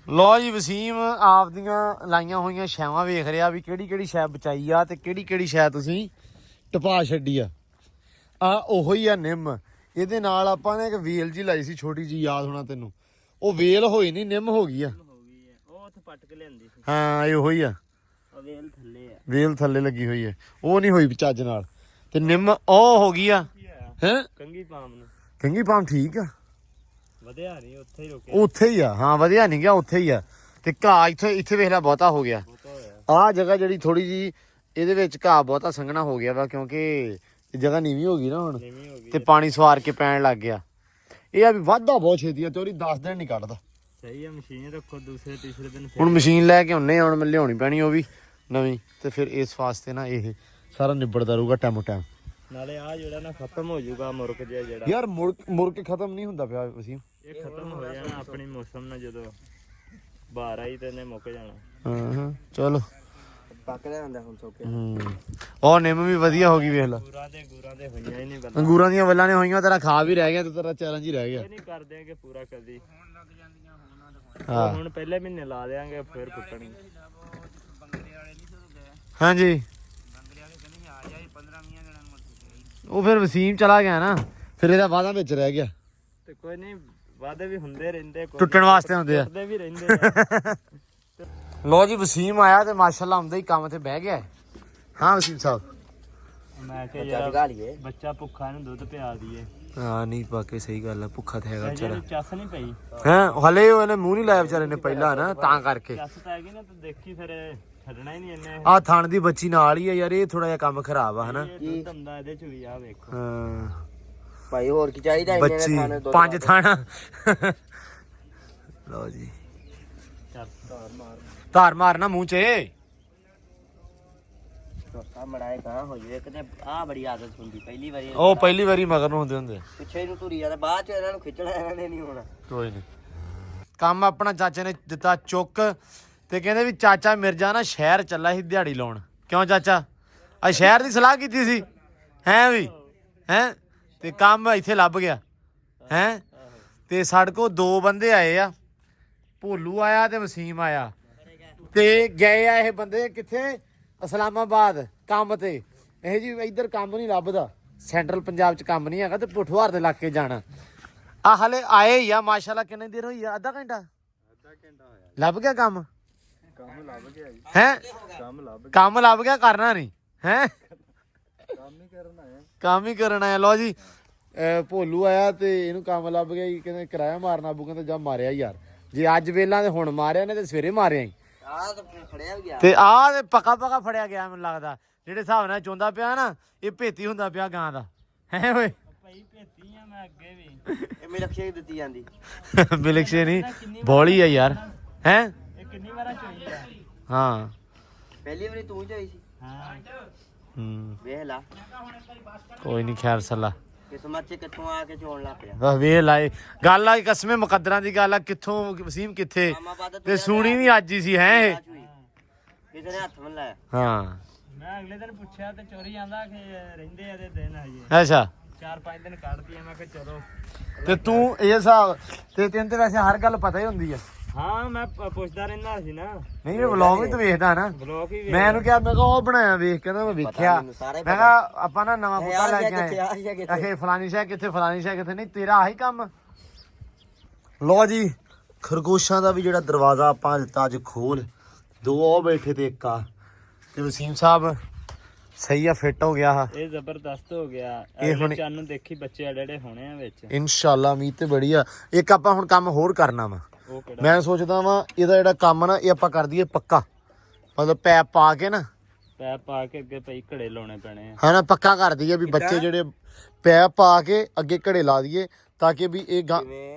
ਲੋ ਜੀ ਵਸੀਮ ਆਪਦੀਆਂ ਲਾਈਆਂ ਹੋਈਆਂ ਛਾਵਾਂ ਵੇਖ ਰਿਹਾ ਵੀ ਕਿਹੜੀ ਕਿਹੜੀ ਸ਼ੈ ਬਚਾਈ ਆ ਤੇ ਕਿਹੜੀ ਕਿਹੜੀ ਸ਼ੈ ਤੁਸੀਂ ਟਪਾ ਛੱਡੀ ਆ। ਉਹੋ ਹੀ ਆ ਨਿੰਮ। ਇਹਦੇ ਨਾਲ ਆਪਾਂ ਨੇ ਇੱਕ ਵੇਲ ਜੀ ਲਾਈ ਸੀ ਛੋਟੀ ਜੀ ਯਾਦ ਹੋਣਾ ਤੈਨੂੰ। ਉਹ ਵੇਲ ਹੋਈ ਨਹੀਂ ਨਿੰਮ ਹੋ ਗਈ ਆ। ਹੋ ਗਈ ਹੈ ਉਹ ਉੱਥੇ ਪੱਟ ਕੇ ਲਿਆਂਦੀ ਸੀ ਹਾਂ ਇਹ ਉਹੋ ਹੀ ਆ। ਉਹ ਵੇਲ ਥੱਲੇ ਆ ਵੇਲ ਥੱਲੇ ਲੱਗੀ ਹੋਈ ਹੈ ਉਹ ਨਹੀਂ ਹੋਈ ਚੱਜ ਨਾਲ ਤੇ ਨਿੰਮ ਉਹ ਹੋ ਗਈ ਆ ਕੀ ਹੋਇਆ ਹੈ। ਕੰਗੀ ਪਾਮ ਨੂੰ ਕੰਗੀ ਪਾਮ ਠੀਕ ਆ। ਵਧਿਆ ਨਹੀਂ ਉੱਥੇ ਹੀ ਰੁਕਿਆ ਉੱਥੇ ਹੀ ਆ। ਹਾਂ ਵਧੀਆ ਨਹੀਂ ਗਿਆ ਉੱਥੇ ਹੀ ਆ। ਤੇ ਘਾਹ ਇੱਥੇ ਵੇਖ ਲੈ ਬਹੁਤਾ ਹੋ ਗਿਆ। ਬਹੁਤਾ ਹੋਇਆ ਆਹ ਜਗ੍ਹਾ ਜਿਹੜੀ ਥੋੜੀ ਜੀ ਇਹਦੇ ਵਿੱਚ ਘਾਹ ਬਹੁਤਾ ਸੰਘਣਾ ਹੋ ਗਿਆ ਵਾ ਕਿਉਂਕਿ ਇਹ ਜਗ੍ਹਾ ਨੀਵੀਂ ਹੋ ਗਈ ਨਾ ਹੁਣ ਨੀਵੀਂ ਹੋ ਗਈ ਤੇ ਪਾਣੀ ਸਵਾਰ ਕੇ ਪੈਣ ਲੱਗ ਗਿਆ। ਇਹ ਆ ਵੀ ਵਾਧਾ ਬਹੁਤ ਛੇਤੀ ਆ ਚੋਰੀ 10 ਦਿਨ ਨਹੀਂ ਕੱਢਦਾ। ਸਹੀ ਆ ਮਸ਼ੀਨ ਰੱਖੋ ਦੂਸਰੇ ਤੀਸਰੇ ਦਿਨ ਹੁਣ ਮਸ਼ੀਨ ਲੈ ਕੇ ਆਉਨੇ ਹੁਣ ਮੈਂ ਲਿਆਉਣੀ ਪੈਣੀ ਉਹ ਵੀ ਨਵੀਂ ਤੇ ਫਿਰ ਇਸ ਵਾਸਤੇ ਨਾ ਇਹ ਸਾਰਾ ਨਿਬੜਦਾ ਰਹੂਗਾ ਟਾਈਮੋ ਟਾਈਮ। ਨਾਲੇ ਆ ਜਿਹੜਾ ਨਾ ਖਤਮ ਹੋ ਜਾਊਗਾ ਮੁਰਕ ਜਿਹਾ ਜਿਹੜਾ ਯਾਰ ਮੁੜ ਕੇ ਖਤਮ ਨਹੀਂ ਹੁੰਦਾ ਪਿਆ ਵਸੀਮ। ਇਹ ਖਤਮ ਹੋ ਜਾਣਾ ਆਪਣੀ ਮੌਸਮ ਨਾਲ ਜਦੋਂ 12 ਹੀ ਤੇ ਨੇ ਮੁੱਕ ਜਾਣਾ। ਹਾਂ ਚਲੋ ਪੱਕ ਲਿਆਂਦਾ ਹੁਣ ਸੋਕੇ। ਉਹ ਨਿੰਮ ਵੀ ਵਧੀਆ ਹੋ ਗਈ ਵੇਖ ਲੈ। ਗੂਰਾਂ ਦੇ ਹੋਈਆਂ ਹੀ ਨਹੀਂ ਬੰਦਾ। ਅੰਗੂਰਾਂ ਦੀਆਂ ਵੱਲਾਂ ਨੇ ਹੋਈਆਂ, ਤੇਰਾ ਖਾ ਵੀ ਰਹਿ ਗਿਆ ਤੇ ਤੇਰਾ ਚੈਲੰਜ ਹੀ ਰਹਿ ਗਿਆ। ਇਹ ਨਹੀਂ ਕਰ ਦੇਗੇ ਪੂਰਾ ਕਦੀ। ਹਾਂ ਹੁਣ ਪਹਿਲੇ ਮਹੀਨੇ ਲਾ ਦੇਾਂਗੇ ਫਿਰ ਪੁੱਟਣੀ। ਹਾਂਜੀ ਉਹ ਫਿਰ ਵਸੀਮ ਚਲਾ ਗਿਆ ਨਾ, ਫਿਰ ਇਹਦਾ ਵਾਦਾ ਵਿੱਚ ਰਹਿ ਗਿਆ। ਤੇ ਕੋਈ ਨਹੀਂ, ਵਾਦੇ ਵੀ ਹੁੰਦੇ ਰਹਿੰਦੇ, ਕੋਈ ਟੁੱਟਣ ਵਾਸਤੇ ਹੁੰਦੇ ਆ। ਟੁੱਟਦੇ ਵੀ ਰਹਿੰਦੇ ਆ। ਲੋ ਜੀ ਵਸੀਮ ਆਇਆ ਤੇ ਮਾਸ਼ਾਅੱਲਾ ਆਉਂਦਾ ਹੀ ਕੰਮ ਤੇ ਬਹਿ ਗਿਆ। ਹਾਂ ਵਸੀਮ ਸਾਹਿਬ ਮੈਂ ਕਿਹਾ ਯਾਰ ਬੱਚਾ ਭੁੱਖਾ ਨੂੰ ਦੁੱਧ ਪਿਆ ਦਈਏ। ਹਾਂ ਨਹੀਂ ਪਾਕੇ ਸਹੀ ਗੱਲ ਆ, ਭੁੱਖਾ ਤੇ ਹੈਗਾ ਵਿਚਾਰਾ। ਚੱਸ ਨਹੀਂ ਪਈ ਹੈਂ ਹਲੇ ਉਹਨੇ ਮੂੰਹ ਨਹੀਂ ਲਾਇਆ ਵਿਚਾਰੇ ਨੇ ਪਹਿਲਾਂ ਨਾ, ਤਾਂ ਕਰਕੇ। ਚੱਸ ਪੈ ਗਈ ਨਾ ਤੇ ਦੇਖੀ ਫਿਰ ਛੱਡਣਾ ਹੀ ਨਹੀਂ ਇਹਨੇ। ਆ ਥਣ ਦੀ ਬੱਚੀ ਨਾਲ ਹੀ ਆ ਯਾਰ, ਇਹ ਥੋੜਾ ਜਿਹਾ ਕੰਮ ਖਰਾਬ ਆ ਹਨਾ। ਕੀ ਧੰਦਾ ਇਹਦੇ ਚ ਵੀ ਆ ਵੇਖੋ। ਹਾਂ ਭਾਈ ਹੋਰ ਕੀ ਚਾਹੀਦਾ ਬੱਚੀ 5 ਥਾਣਾ। ਲਓ ਜੀ ਧਾਰ ਮਾਰਨਾ ਮੂੰਹ 'ਚ। ਆ ਮੜਾਏ ਕਹਾਂ ਹੋ ਜੇ ਕਿਤੇ ਆ ਬੜੀ ਆਦਤ ਹੁੰਦੀ ਪਹਿਲੀ ਵਾਰੀ। ਉਹ ਪਹਿਲੀ ਵਾਰੀ ਮਗਰ ਨੂੰ ਹੁੰਦੇ ਪਿੱਛੇ ਨੂੰ ਤੁਰੀ ਜਾਂਦਾ, ਬਾਅਦ ਚ ਇਹਨਾਂ ਨੂੰ ਖਿੱਚਣਾ ਇਹਨਾਂ ਨੇ ਨਹੀਂ ਹੋਣਾ। ਕੋਈ ਨਹੀਂ। ਕੰਮ ਆਪਣਾ ਚਾਚੇ ਨੇ ਦਿੱਤਾ ਚੁੱਕ ਤੇ ਕਹਿੰਦੇ ਵੀ ਚਾਚਾ ਮਿਰਜ਼ਾ ਨਾ ਸ਼ਹਿਰ ਚੱਲਾ ਸੀ ਦਿਹਾੜੀ ਲਾਉਣ। ਕਿਉਂ ਚਾਚਾ? ਆ ਸ਼ਹਿਰ ਦੀ ਸਲਾਹ ਕੀਤੀ ਸੀ ਹੈ ਵੀ ਹੈ, ਤੇ ਕੰਮ ਇੱਥੇ ਲੱਭ ਗਿਆ ਹੈ। ਤੇ ਸਾਡੇ ਕੋਲ 2 ਬੰਦੇ ਆਏ ਆ, ਭੋਲੂ ਆਇਆ ਤੇ ਵਸੀਮ ਆਇਆ, ਤੇ ਗਏ ਆ ਇਹ ਬੰਦੇ ਕਿੱਥੇ? ਇਸਲਾਮਾਬਾਦ ਕੰਮ ਤੇ। ਇਹ ਜੀ ਇੱਧਰ ਕੰਮ ਨਹੀਂ ਲੱਭਦਾ, ਸੈਂਟਰਲ ਪੰਜਾਬ 'ਚ ਕੰਮ ਨਹੀਂ ਹੈਗਾ, ਤੇ ਪੁੱਠਵਾਰ ਦੇ ਇਲਾਕੇ ਜਾਣਾ। ਆ ਹਲੇ ਆਏ ਹੀ ਆ ਮਾਸ਼ਾਅੱਲਾ। ਕਿੰਨੀ ਦੇਰ ਹੋਈ ਆ? ਅੱਧਾ ਘੰਟਾ ਹੋਇਆ। ਲੱਭ ਗਿਆ ਕੰਮ? ਕੰਮ ਲੱਭ ਗਿਆ ਜੀ। ਹੈ ਕੰਮ ਲੱਭ ਗਿਆ, ਕਰਨਾ ਨਹੀਂ ਹੈ। ਕੰਮ ਹੀ ਕਰਨ ਆਇਆ। ਲਓ ਜੀ ਭੋਲੂ ਆਇਆ ਤੇ ਇਹਨੂੰ ਕੰਮ ਲੱਭ ਗਿਆ ਜੀ। ਕਹਿੰਦੇ ਕਿਰਾਇਆ ਮਾਰਨਾ ਬੂ, ਕਹਿੰਦਾ ਜਾ ਮਾਰਿਆ ਯਾਰ। ਜੇ ਅੱਜ ਵੇਲਾ ਤੇ ਹੁਣ ਮਾਰਿਆ ਨੇ, ਤੇ ਸਵੇਰੇ ਮਾਰਿਆ ਹੀ। ਤੇ ਆਹ ਤੇ ਪੱਕਾ ਫੜਿਆ ਗਿਆ ਮੈਨੂੰ ਲੱਗਦਾ। ਜਿਹੜੇ ਹਿਸਾਬ ਨਾਲ ਚੋਂਦਾ ਪਿਆ ਨਾ, ਇਹ ਭੇਤੀ ਹੁੰਦਾ ਪਿਆ ਗਾਂ ਦਾ ਹੈ ਓਏ। ਭਾਈ ਭੇਤੀ ਆ ਮੈਂ ਅੱਗੇ ਵੀ। ਇਹ ਮਿਲਕਸ਼ੇਕ ਦਿੱਤੀ ਜਾਂਦੀ। ਮਿਲਕਸ਼ੇ ਨਹੀਂ ਬੋਲੀ ਆ ਯਾਰ ਹੈ। ਇਹ ਕਿੰਨੀ ਵਾਰਾਂ ਚੋਈ ਆ? ਹਾਂ ਪਹਿਲੀ ਵਾਰੀ ਤੂੰ ਚੋਈ ਸੀ। ਹਾਂ ਵੇਖ ਲਾ। ਕੋਈ ਨਹੀਂ ਖੈਰ ਸੱਲਾ। ਕਿਸਮਤ ਚ ਕਿੱਥੋਂ ਆ ਕੇ ਚੋਣ ਲੱਗ ਪਿਆ। ਬਸ ਵੇਖ ਲਾਏ ਗੱਲ ਆ, ਕਸਮੇ ਮੁਕੱਦਰਾਂ ਦੀ ਗੱਲ ਆ। ਕਿੱਥੋਂ ਵਸੀਮ ਕਿੱਥੇ, ਤੇ ਸੁਣੀ ਵੀ ਅੱਜ ਹੀ ਸੀ ਹੈ ਇਹ। ਕਿਸੇ ਨੇ ਹੱਥ ਮਨ ਲਾਇਆ। ਹਾਂ ਮੈਂ ਅਗਲੇ ਦਿਨ ਪੁੱਛਿਆ ਤੇ ਚੋਰੀ ਜਾਂਦਾ ਕਿ ਰਹਿੰਦੇ ਆ ਦੇ ਦਿਨ ਹਜੇ। ਅੱਛਾ 4-5 ਦਿਨ ਕੱਢਦੀ ਆ। ਮੈਂ ਕਿਹਾ ਚਲੋ। ਤੇ ਤੂੰ ਇਹ ਹਿਸਾਬ ਤੇ ਤੈਨੂੰ ਤੇ ਵੈਸੇ ਹਰ ਗੱਲ ਪਤਾ ਹੀ ਹੁੰਦੀ ਆ। ਹਾਂ ਮੈਂ ਪੁੱਛਦਾ ਰਹਿੰਦਾ ਸੀ ਨਾ। ਨਹੀਂ ਮੈਂ ਵਲੌਗ ਵੀ ਤੂੰ ਵੇਖਦਾ ਨਾ। ਬਲੌਗ ਹੀ ਮੈਂ ਇਹਨੂੰ ਕਿਹਾ, ਮੈਂ ਕਿਹਾ ਉਹ ਬਣਾਇਆ ਵੇਖ, ਕਹਿੰਦਾ ਮੈਂ ਵੇਖਿਆ। ਮੈਂ ਕਿਹਾ ਆਪਾਂ ਨਾ ਨਵਾਂ ਕੁੱਤਾ ਲੈ ਕੇ ਆਏ। ਅਖੇ ਫਲਾਨੀ ਸ਼ਹਿ ਕਿੱਥੇ, ਫਲਾਨੀ ਸ਼ਹਿ ਕਿੱਥੇ। ਨਹੀਂ ਤੇਰਾ ਆਹੀ ਕੰਮ। ਲੋ ਜੀ ਖਰਗੋਸ਼ਾਂ ਦਾ ਵੀ ਜਿਹੜਾ ਦਰਵਾਜ਼ਾ ਆਪਾਂ ਦਿੱਤਾ ਅੱਜ ਖੋਲ। 2 ਉਹ ਬੈਠੇ ਤੇ ਇੱਕ ਆ। ਤੇ ਵਸੀਮ ਸਾਹਿਬ ਸਹੀ ਆ, ਫਿੱਟ ਹੋ ਗਿਆ। ਇਹ ਜ਼ਬਰਦਸਤ ਹੋ ਗਿਆ। ਇਹ ਹੁਣ ਚੰਨ ਨੂੰ ਦੇਖੀ ਬੱਚੇ ਜਿਹੜੇ ਹੋਣੇ ਆ ਵਿੱਚ। ਇਨਸ਼ਾਅੱਲਾ ਉਮੀਦ ਤੇ ਬੜੀ ਆ। ਇੱਕ ਆਪਾਂ ਹੁਣ ਕੰਮ ਹੋਰ ਕਰਨਾ ਵਾ। ਮੈਂ ਸੋਚਦਾ ਵਾਂ ਇਹਦਾ ਜਿਹੜਾ ਕੰਮ ਨਾ, ਇਹ ਆਪਾਂ ਕਰ ਦਈਏ ਪੱਕਾ। ਮਤਲਬ ਪੈਪ ਪਾ ਕੇ ਨਾ, ਪੈਪ ਪਾ ਕੇ ਅੱਗੇ ਭਾਈ ਘੜੇ ਲਾਉਣੇ ਪੈਣੇ ਆ। ਹੈ ਨਾ, ਪੱਕਾ ਕਰ ਦਈਏ ਵੀ ਬੱਚੇ ਜਿਹੜੇ ਪੈਪ ਪਾ ਕੇ ਅੱਗੇ ਘੜੇ ਲਾ ਦਈਏ, ਤਾਂ ਕਿ ਵੀ ਇਹ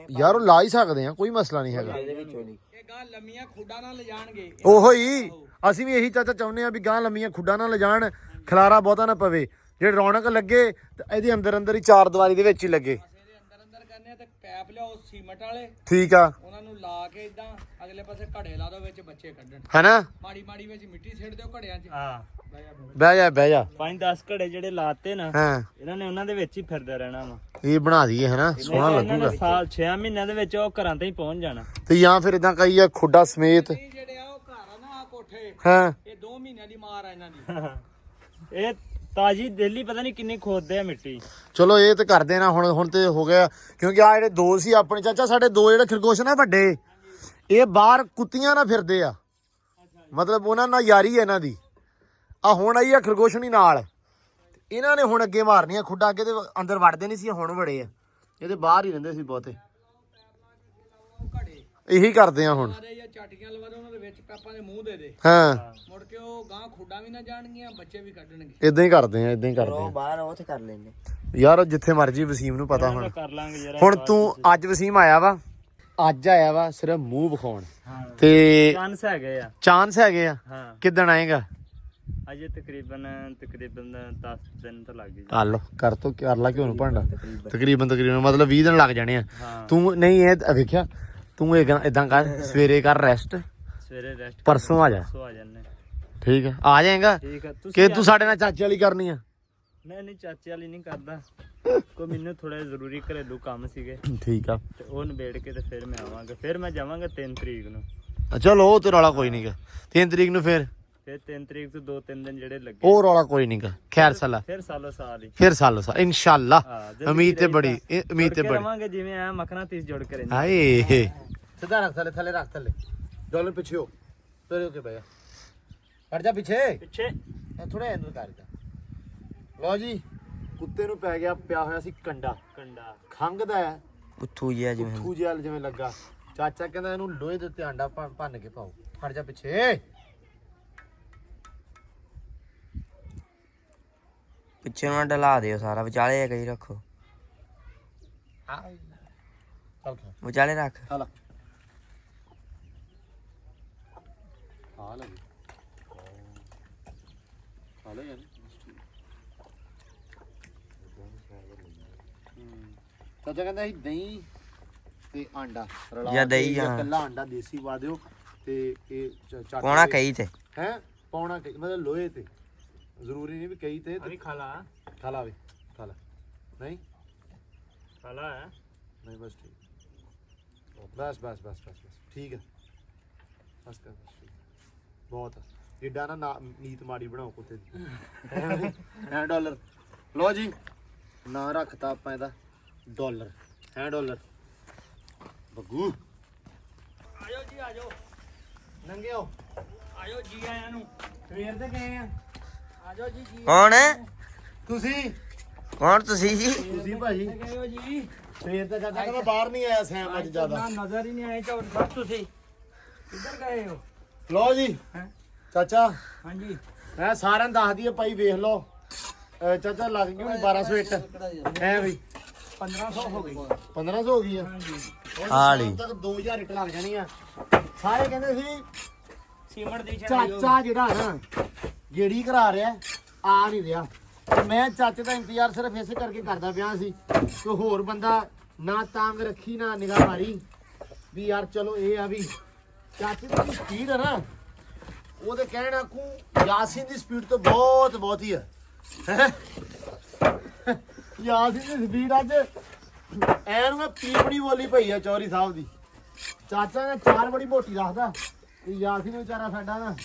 ਯਾਰ ਉਹ ਲਾ ਹੀ ਸਕਦੇ ਆ, ਕੋਈ ਮਸਲਾ ਨਹੀਂ ਹੈਗਾ। ਇਹ ਗਾਂ ਲੰਮੀਆਂ ਖੁੱਡਾਂ ਨਾਲ ਲਿਜਾਣਗੇ। ਉਹੋ ਹੀ ਅਸੀਂ ਵੀ ਇਹੀ ਚਾਚਾ ਚਾਹੁੰਦੇ ਆ ਵੀ ਗਾਂ ਲੰਮੀਆਂ ਖੁੱਡਾਂ ਨਾਲ ਲਿਜਾਣ, ਖਲਾਰਾ ਬਹੁਤਾ ਨਾ ਪਵੇ। ਜੇ ਰੌਣਕ ਲੱਗੇ ਤੇ ਇਹਦੇ ਅੰਦਰ ਹੀ 4 ਦੀਵਾਰੀ ਦੇ ਵਿੱਚ ਹੀ ਲੱਗੇ। ਅੰਦਰ ਕਰਨੇ ਤੇ ਪੈਪ ਲਿਆਓ ਸੀਮਟ ਵਾਲੇ, ਠੀਕ ਆ। ਉਹਨਾਂ ਨੂੰ ਲਾ ਕੇ ਇਦਾਂ ਅਗਲੇ ਪਾਸੇ ਘੜੇ ਲਾ ਦੋ, ਵਿੱਚ ਬੱਚੇ ਕੱਢਣ। ਹੈਨਾ ਮਾੜੀ ਵਿੱਚ ਮਿੱਟੀ ਸਿੱਟ ਦਿਓ ਘੜਿਆਂ 'ਚ। ਹਾਂ ਬਹਿ ਜਾ 5-10 ਘੜੇ ਜਿਹੜੇ ਲਾਤੇ ਨਾ, ਹਾਂ ਇਹਨਾਂ ਨੇ ਉਹਨਾਂ ਦੇ ਵਿੱਚ ਹੀ ਫਿਰਦੇ ਰਹਿਣਾ ਵਾ। ਇਹ ਬਣਾ ਦਈਏ ਹੈਨਾ, ਸੋਹਣਾ ਲੱਗੂਗਾ। ਸਾਲ 6 ਮਹੀਨਿਆਂ ਦੇ ਵਿੱਚ ਉਹ ਘਰਾਂ ਤੇ ਹੀ ਪਹੁੰਚ ਜਾਣਾ। ਤੇ ਜਾਂ ਫਿਰ ਇਦਾਂ ਕਈ ਆ ਖੁੱਡਾ ਸਮੇਤ। ਜਿਹੜੇ ਆ ਉਹ ਘਰ ਆ ਨਾ, ਆ ਕੋਠੇ, ਹਾਂ ਇਹ 2 ਮਹੀਨਿਆਂ ਦੀ ਮਾਰ ਆ ਇਹਨਾਂ ਦੀ। ਇਹ ਤਾਜੀ ਦਿੱਲੀ ਪਤਾ ਨਹੀਂ ਕਿੰਨੀ ਖੋਦਦੇ ਆ ਮਿੱਟੀ। ਚਲੋ ਇਹ ਤੇ ਕਰਦੇ ਨਾ ਹੁਣ ਤੇ ਹੋ ਗਿਆ। ਕਿਉਂਕਿ ਆ ਜਿਹੜੇ 2 ਸੀ ਆਪਣੇ ਚਾਚਾ, ਸਾਡੇ 2 ਜਿਹੜੇ ਖਰਗੋਸ਼ ਨਾ ਵੱਡੇ, ਇਹ ਬਾਹਰ ਕੁੱਤੀਆਂ ਨਾਲ ਫਿਰਦੇ ਆ। ਮਤਲਬ ਉਹਨਾਂ ਨਾਲ ਯਾਰੀ ਹੈ ਇਹਨਾਂ ਦੀ। ਆ ਹੁਣ ਆਈ ਆ ਖਰਗੋਸ਼ਣੀ ਨਾਲ, ਇਹਨਾਂ ਨੇ ਹੁਣ ਅੱਗੇ ਮਾਰਨੀਆਂ ਖੁੱਡਾ। ਅੱਗੇ ਤੇ ਅੰਦਰ ਵੜਦੇ ਨਹੀਂ ਸੀ, ਹੁਣ ਵੜੇ ਆ। ਇਹਦੇ ਬਾਹਰ ਹੀ ਰਹਿੰਦੇ ਸੀ ਬਹੁਤੇ। ਇਹੀ ਕਰਦੇ ਆ ਹੁਣ। ਚਾਟੀਆਂ ਲਵਾ ਦੇ ਉਹਨਾਂ ਦੇ ਵਿੱਚ, ਪੈਪਾਂ ਦੇ ਮੂੰਹ ਦੇ ਦੇ। ਹਾਂ ਮੁੜ ਕੇ ਉਹ ਗਾਂ ਖੁੱਡਾਂ ਵੀ ਨਾ ਜਾਣਗੀਆਂ, ਬੱਚੇ ਵੀ ਕੱਢਣਗੇ। ਇਦਾਂ ਹੀ ਕਰਦੇ ਆ, ਇਦਾਂ ਹੀ ਕਰਦੇ ਆ। ਬਾਹਰ ਉਹ ਤੇ ਕਰ ਲੈਣੇ ਯਾਰ ਜਿੱਥੇ ਮਰਜੀ ਵਸੀਮ ਨੂੰ ਪਤਾ ਹੁਣ। ਕਰ ਲਾਂਗੇ ਯਾਰ। ਹੁਣ ਤੂੰ ਅੱਜ ਵਸੀਮ ਆਇਆ ਵਾ, ਅੱਜ ਆਇਆ ਵਾ ਸਿਰਫ ਮੂੰਹ ਵਿਖਾਉਣ ਤੇ ਚਾਂਸ ਹੈਗੇ ਆ। ਚਾਂਸ ਹੈਗੇ ਆ। ਹਾਂ ਕਿੱਦਣ ਆਏਗਾ? ਅਜੇ ਤਕਰੀਬਨ 10 ਦਿਨ ਤਾਂ ਲੱਗ ਗਏ। ਹੱਲ ਕਰ ਤੋ ਕਰ ਲਾ, ਕਿਉਂ ਨੂੰ ਭਾਂਡਾ ਤਕਰੀਬਨ ਮਤਲਬ 20 ਦਿਨ ਲੱਗ ਜਾਣੇ ਆ। ਤੂੰ ਨਹੀਂ ਇਹ ਵੇਖਿਆ ਤੂੰ ਇਦਾਂ ਕਰ ਸਵੇਰੇ ਕਰ ਰੈਸਟ ਸਵੇਰੇ ਰੈਸਟ ਪਰਸੋਂ ਆ ਜਾ ਸੋ ਆ ਜਾਂਦੇ ਠੀਕ ਹੈ ਆ ਜਾਏਗਾ ਠੀਕ ਆ ਕਿ ਤੂੰ ਸਾਡੇ ਨਾਲ ਚਾਚੇ ਵਾਲੀ ਕਰਨੀ ਆ ਨਹੀਂ ਚਾਚੇ ਵਾਲੀ ਨਹੀਂ ਕਰਦਾ ਕੋਈ ਮੈਨੂੰ ਥੋੜਾ ਜ਼ਰੂਰੀ ਘਰੇਲੂ ਕੰਮ ਸੀਗੇ ਠੀਕ ਆ ਤੇ ਉਹ ਨਿਬੇੜ ਕੇ ਤੇ ਫਿਰ ਮੈਂ ਆਵਾਂਗਾ ਫਿਰ ਮੈਂ ਜਾਵਾਂਗਾ 3 ਤਰੀਕ ਨੂੰ ਚਲੋ ਉਹ ਤੇ ਰੌਲਾ ਕੋਈ ਨਹੀਂਗਾ 3 ਤਰੀਕ ਨੂੰ ਫਿਰ 3 ਤਰੀਕ ਤੋਂ 2-3 ਦਿਨ ਜਿਹੜੇ ਲੱਗੇ ਉਹ ਰੌਲਾ ਕੋਈ ਨਹੀਂਗਾ ਖੈਰ ਸਲਾ ਫਿਰ ਸਾਲੋ ਸਾਲ ਹੀ ਫਿਰ ਸਾਲੋ ਸਾਲ ਇਨਸ਼ਾਅੱਲਾ ਹਾਂ, ਜ਼ਿੰਦਗੀ ਉਮੀਦ ਤੇ ਰਹੀ ਬੜੀ ਉਮੀਦ ਤੇ ਜੁੜ ਕੇ ਬੜੀ ਰਵਾਂਗੇ ਜਿਵੇਂ ਆ ਮੱਖਣਾ 30 ਜੁੜ ਕੇ ਰਹਿੰਦੇ ਹਾਏ ਸਿੱਧਾ ਰੱਖ ਥੱਲੇ ਰੱਖ ਥੱਲੇ ਡਾਲਰ ਪਿੱਛੇ ਹੋ ਤੇਰੇ ਹੋ ਕੇ ਬਹਿ ਜਾ ਹਟ ਜਾ ਪਿੱਛੇ ਪਿੱਛੇ ਥੋੜਾ ਅੰਦਰ ਕਰ ਜਾ ਲਓ ਜੀ ਕੁੱਤੇ ਨੂੰ ਪੈ ਗਿਆ ਪਿਆ ਹੋਇਆ ਸੀ ਕੰਡਾ ਖੰਗਦਾ ਹੈ ਉੱਥੂ ਜਿਹਾ ਉੱਥੂ ਜਿਵੇਂ ਲੱਗਾ ਚਾਚਾ ਕਹਿੰਦਾ ਇਹਨੂੰ ਲੋਹੇ ਦੇ ਉੱਤੇ ਆਂਡਾ ਭੰਨ ਕੇ ਪਾਓ ਹਟ ਜਾ ਪਿੱਛੇ ਪਿੱਛੇ ਨੂੰ ਡਲਾ ਦਿਓ ਸਾਰਾ ਵਿਚਾਲੇ ਕਈ ਰੱਖੋ ਚੱਲ ਖਾ ਵਿਚਾਲੇ ਰੱਖ ਖਾ ਲਾ ਖਾ ਲੈ ਖਾ ਲੈ ਯਾਰ ਚਾਚਾ ਕਹਿੰਦਾ ਸੀ ਦਹੀਂ ਤੇ ਆਂਡਾ ਰਲਾ ਜਾਂ ਦਹੀਂ ਕੇ ਹਾਂ। ਇਕੱਲਾ ਆਂਡਾ ਦੇਸੀ ਪਾ ਦਿਓ ਤੇ ਇਹ ਚੱਟ ਪੌਣਾ ਕਈ ਤੇ ਹੈ ਪੌਣਾ ਕਈ ਮਤਲਬ ਲੋਹੇ ਤੇ ਜ਼ਰੂਰੀ ਨਹੀਂ ਵੀ ਕਈ ਤੇ ਖਾ ਲਾ ਖਾ ਲਾ ਵੇ ਖਾ ਲਾ ਨਹੀਂ ਖਾ ਲਾ ਨਹੀਂ ਬਸ ਠੀਕ ਬਸ ਠੀਕ ਹੈ ਬਸ ਕਰ ਬਸ ਠੀਕ। ਬਹੁਤ ਏਡਾ ਨਾ ਨੀਤ ਮਾੜੀ ਬਣਾਓ ਕੁੱਤੇ ਦੀ ਹੈ ਡਾਲਰ ਲੋ ਜੀ ਨਾਂ ਰੱਖਤਾ ਆਪਾਂ ਇਹਦਾ ਡਾਲਰ ਹੈ ਡਾਲਰ ਬੱਗੂ ਆਜੋ ਜੀ ਆਜੋ ਨੰਗੇ ਹੋ ਆਜੋ ਜੀ ਆਇਆਂ ਨੂੰ ਸਵੇਰ ਤੇ ਗਏ ਆ ਆਜੋ ਜੀ ਜੀ ਕੌਣ ਤੁਸੀਂ ਕੌਣ ਤੁਸੀਂ ਜੀ ਤੁਸੀਂ ਭਾਜੀ ਗਏ ਹੋ ਜੀ ਸਵੇਰ ਤੇ ਚਾਚਾ ਕਹਿੰਦਾ ਬਾਹਰ ਨਹੀਂ ਆਇਆ ਸੈਮ ਅੱਜ ਜ਼ਿਆਦਾ ਨਾ ਨਜ਼ਰ ਹੀ ਨਹੀਂ ਆਏ ਝੌਰ ਸਾਹਿਬ ਤੁਸੀਂ ਕਿੱਧਰ ਗਏ ਹੋ ਲੋ ਜੀ ਹੈਂ? ਚਾਚਾ ਹਾਂਜੀ ਮੈਂ ਸਾਰਿਆਂ ਨੂੰ ਦੱਸ ਦਈਏ ਭਾਈ ਵੇਖ ਲਓ ਚਾਚਾ ਲੱਗ ਗਈ ਹੁਣ 1200 ਇੱਟ ਐ ਵੀ 1500 ਹੋ ਗਈ 1500 ਹੋ ਗਈ ਆ ਹਾਲੀ ਤੱਕ 2000 ਇੱਟ ਲੱਗ ਜਾਣੀ ਆ ਸਾਰੇ ਕਹਿੰਦੇ ਸੀ ਸੀਮਟ ਦੀ ਚਾਚਾ ਜਿਹੜਾ ਨਾ ਗੇੜੀ ਕਰਾ ਰਿਹਾ ਆ ਨਹੀਂ ਰਿਹਾ ਤੇ ਮੈਂ ਚਾਚੇ ਦਾ ਇੰਤਜ਼ਾਰ ਸਿਰਫ ਇਸੇ ਕਰਕੇ ਕਰਦਾ ਪਿਆ ਸੀ ਕਿ ਹੋਰ ਬੰਦਾ ਨਾ ਤਾਂਗ ਰੱਖੀ ਨਾ ਨਿਗਾਹ ਮਾਰੀ ਵੀ ਯਾਰ ਚਲੋ ਇਹ ਆ ਵੀ ਚਾਚੇ ਦੀ ਸਪੀਡ ਹੈ ਨਾ ਉਹਦੇ ਕਹਿਣਾ ਕੋ ਯਾਸੀਨ ਦੀ ਸਪੀਡ ਤੋਂ ਬਹੁਤ ਹੀ ਹੈ ਹੈਂ? ਯਾਸੀਨ ਦੀ ਸਪੀਡ ਅੱਜ ਐਨ ਮੈਂ ਪੀਪੜੀ ਬੋਲੀ ਪਈ ਆ ਚੌਰੀ ਸਾਹਿਬ ਦੀ ਚਾਚਾ ਨੇ 4 ਬੜੀ ਮੋਟੀ ਰੱਖਦਾ ਤੇ ਯਾਸੀਨ ਵਿਚਾਰਾ ਸਾਡਾ ਨਾ